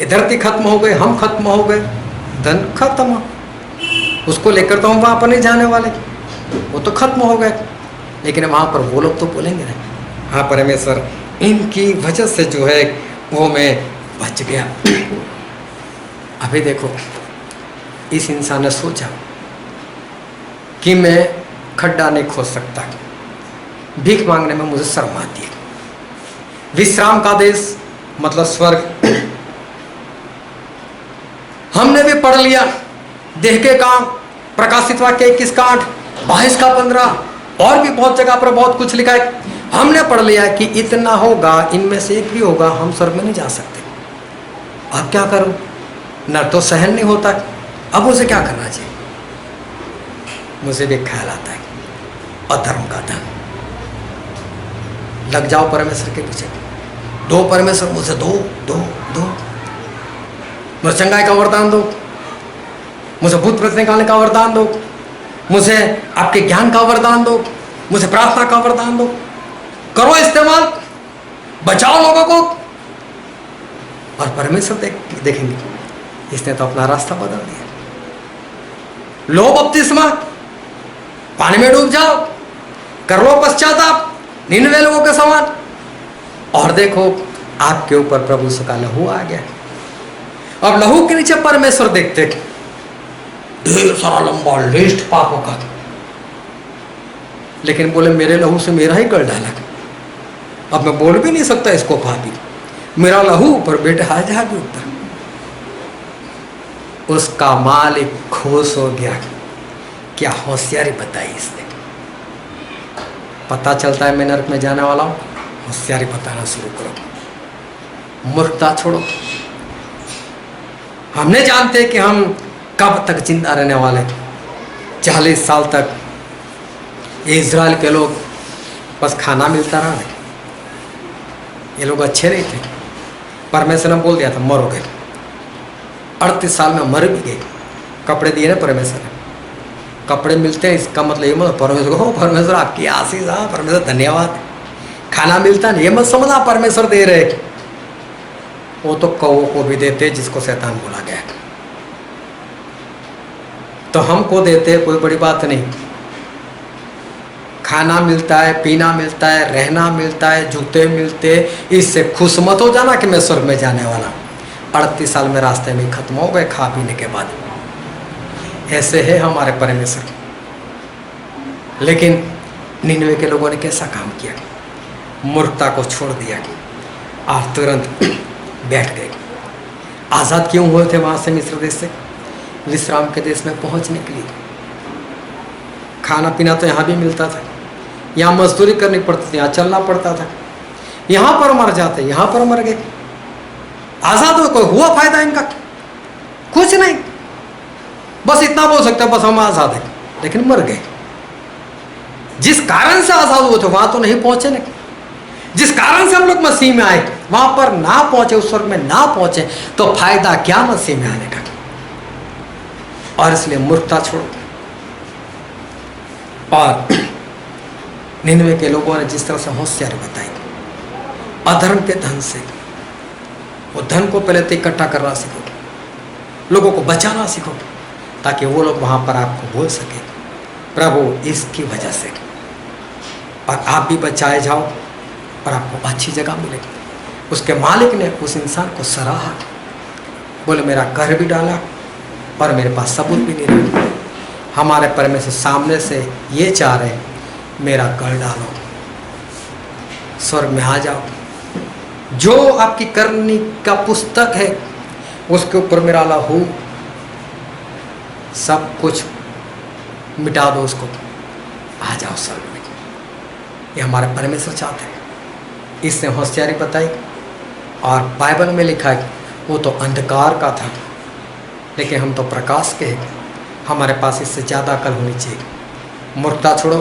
ये धरती खत्म हो गई, हम खत्म हो गए, धन खत्म। उसको लेकर तो हम वहां पर नहीं जाने वाले, वो तो खत्म हो गए। लेकिन वहां पर वो लोग तो बोलेंगे ना, हाँ परमेश्वर इनकी वजह से जो है वो मैं बच गया। अभी देखो, इस इंसान ने सोचा कि मैं खड्डा नहीं खोद सकता, भीख मांगने में मुझे शर्म आती है। विश्राम का देश मतलब स्वर्ग हमने भी पढ़ लिया। देह के काम, प्रकाशित वाक्य 21 का 8, 22 का 15 और भी बहुत जगह पर बहुत कुछ लिखा है। हमने पढ़ लिया कि इतना होगा, इनमें से एक भी होगा, हम स्वर्ग में नहीं जा सकते। अब क्या करूं? न तो सहन नहीं होता, अब मुझे क्या करना चाहिए? मुझे भी ख्याल आता है अधर्म का धन। लग जाओ परमेश्वर के पीछे, दो परमेश्वर मुझे दो दो दो, मुझे चंगाई का वरदान दो, मुझे भूत प्रेत निकालने का वरदान दो, मुझे आपके ज्ञान का वरदान दो, मुझे प्रार्थना का वरदान दो। करो इस्तेमाल, बचाओ लोगों को। और परमेश्वर देखेंगे इसने तो अपना रास्ता बदल दिया। लो बपतिस्मा, पानी में डूब जाओ, कर लो पश्चाताप निनवे लोगों के समान, और देखो आपके ऊपर प्रभु का लहू आ गया। अब लहू के नीचे परमेश्वर देखते ढेर सारा लंबा लिस्ट पापों का, लेकिन बोले मेरे लहू से मेरा ही कर डाला। अब मैं बोल भी नहीं सकता इसको पापी, मेरा लहू ऊपर, बेटे आ जाएगी ऊपर। उसका मालिक खुश हो गया। क्या होशियारी बताई इसने। पता चलता है मैं नरक में जाने वाला हूं, होशियारी बताना शुरू करो, मूर्खता छोड़ो। हमने जानते हैं कि हम कब तक जिंदा रहने वाले। 40 साल तक इजराइल के लोग बस खाना मिलता रहा, ये लोग अच्छे नहीं थे। परमेश्वर ने बोल दिया था मरोगे। 38 साल में मर भी गए। कपड़े दिए ना परमेश्वर ने, कपड़े मिलते हैं इसका मतलब ये मत परमेश्वर को परमेश्वर आपकी आशीष, हाँ परमेश्वर धन्यवाद। खाना मिलता नहीं ये मत समझना परमेश्वर दे रहे, वो तो कौओं को भी देते जिसको शैतान बोला गया, तो हमको देते, कोई बड़ी बात नहीं। खाना मिलता है, पीना मिलता है, रहना मिलता है, जूते मिलते, इससे खुश मत हो जाना कि मैं स्वर्ग में जाने वाला। 38 साल में रास्ते में खत्म हो गए खा पीने के बाद। ऐसे है हमारे परमेश्वर। लेकिन निनवे के लोगों ने कैसा काम किया, मूर्खता को छोड़ दिया और तुरंत बैठ गए। आज़ाद क्यों हुए थे वहाँ से, मिस्र देश से विश्राम के देश में पहुँचने के लिए? खाना पीना तो यहाँ भी मिलता था, यहाँ मजदूरी करनी पड़ती थी, यहाँ चलना पड़ता था। यहाँ पर मर जाते, यहाँ पर मर गए। आज़ाद हुए, कोई हुआ फायदा इनका? कुछ नहीं। बस इतना बोल सकते हैं बस हम आज़ाद हैं, लेकिन मर गए। जिस कारण से आज़ाद हुए थे वहाँ तो नहीं पहुँचे ना। जिस कारण से हम लोग मसीह में आए वहाँ पर ना पहुँचे, उस स्वर्ग में ना पहुँचे, तो फायदा क्या मसीह में आने का? और इसलिए मूर्खता छोड़ो। और निनवे के लोगों ने जिस तरह से होशियारी बताई, अधर्म के धन से, वो धन को पहले तो इकट्ठा करना सीखो, लोगों को बचाना सीखो, ताकि वो लोग वहाँ पर आपको बोल सके प्रभु इसकी वजह से, और आप भी बचाए जाओ और आपको अच्छी जगह मिले। उसके मालिक ने उस इंसान को सराहा बोले मेरा घर भी डाला और मेरे पास सबूत भी नहीं रहा। हमारे परमेश्वर सामने से ये चाह रहे मेरा घर डालो, स्वर्ग में आ जाओ, जो आपकी करनी का पुस्तक है उसके ऊपर मेरा लहू, सब कुछ मिटा दो, उसको आ जाओ स्वर्ग में। ये हमारे परमेश्वर चाहते हैं। इसने होशियारी बताई और बाइबल में लिखा है वो तो अंधकार का था, लेकिन हम तो प्रकाश के हैं। हमारे पास इससे ज़्यादा अकल होनी चाहिए। मूर्खता छोड़ो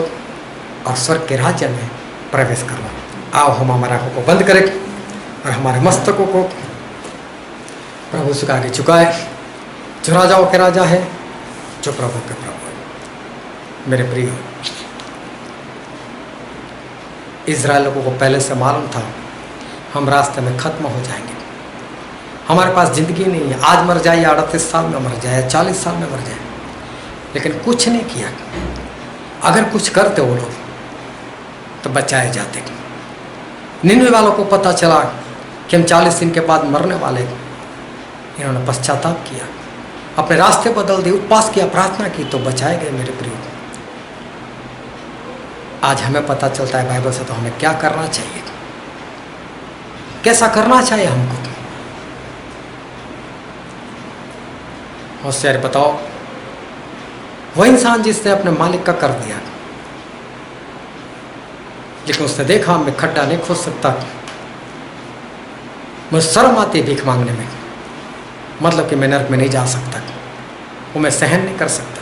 और स्वर्ग के राज्य में प्रवेश करो। आओ हम हमारे आँखों को बंद करें और हमारे मस्तकों को प्रभु से आगे झुकाए। जो राजाओं के राजा है, जो प्रभु के प्रभु है। मेरे प्रिय, इज़राइल लोगों को पहले से मालूम था हम रास्ते में ख़त्म हो जाएंगे, हमारे पास ज़िंदगी नहीं है। आज मर जाए या 38 साल में मर जाए, 40 साल में मर जाए, लेकिन कुछ नहीं किया। अगर कुछ करते वो लोग तो बचाए जाते। निन्वे वालों को पता चला कि हम 40 दिन के बाद मरने वाले, इन्होंने पश्चाताप किया, अपने रास्ते बदल दिए, उपवास किया, प्रार्थना की, तो बचाए गए। मेरे प्रिय, आज हमें पता चलता है बाइबल से तो हमें क्या करना चाहिए, कैसा करना चाहिए हमको। होशियार बताओ, वो इंसान जिसने अपने मालिक का कर दिया, लेकिन उसने देखा मैं खड्डा नहीं खोद सकता, मुझे शर्म आती भीख मांगने में, मतलब कि मैं नरक में नहीं जा सकता, वो मैं सहन नहीं कर सकता,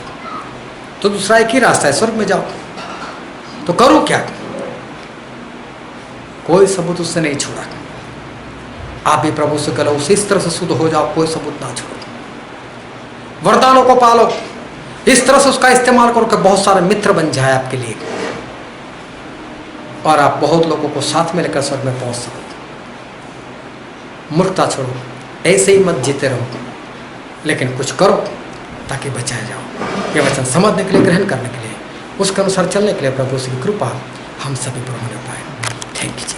तो दूसरा एक ही रास्ता है, स्वर्ग में जाओ। तो करूं क्या? कोई सबूत उससे नहीं छोड़ा। आप भी प्रभु से करो उसी तरह से शुद्ध हो जाओ, कोई सबूत ना छोड़ो। वरदानों को पालो, इस तरह से उसका इस्तेमाल करो कि बहुत सारे मित्र बन जाए आपके लिए और आप बहुत लोगों को साथ में लेकर स्वर्ग में पहुंच सको। मूर्खता छोड़ो, ऐसे ही मत जीते रहो, लेकिन कुछ करो ताकि बचाए जाओ। ये वचन समझने के लिए, ग्रहण करने के लिए, उसके अनुसार चलने के लिए प्रभु की कृपा हम सभी पर होने पाए। Thank you.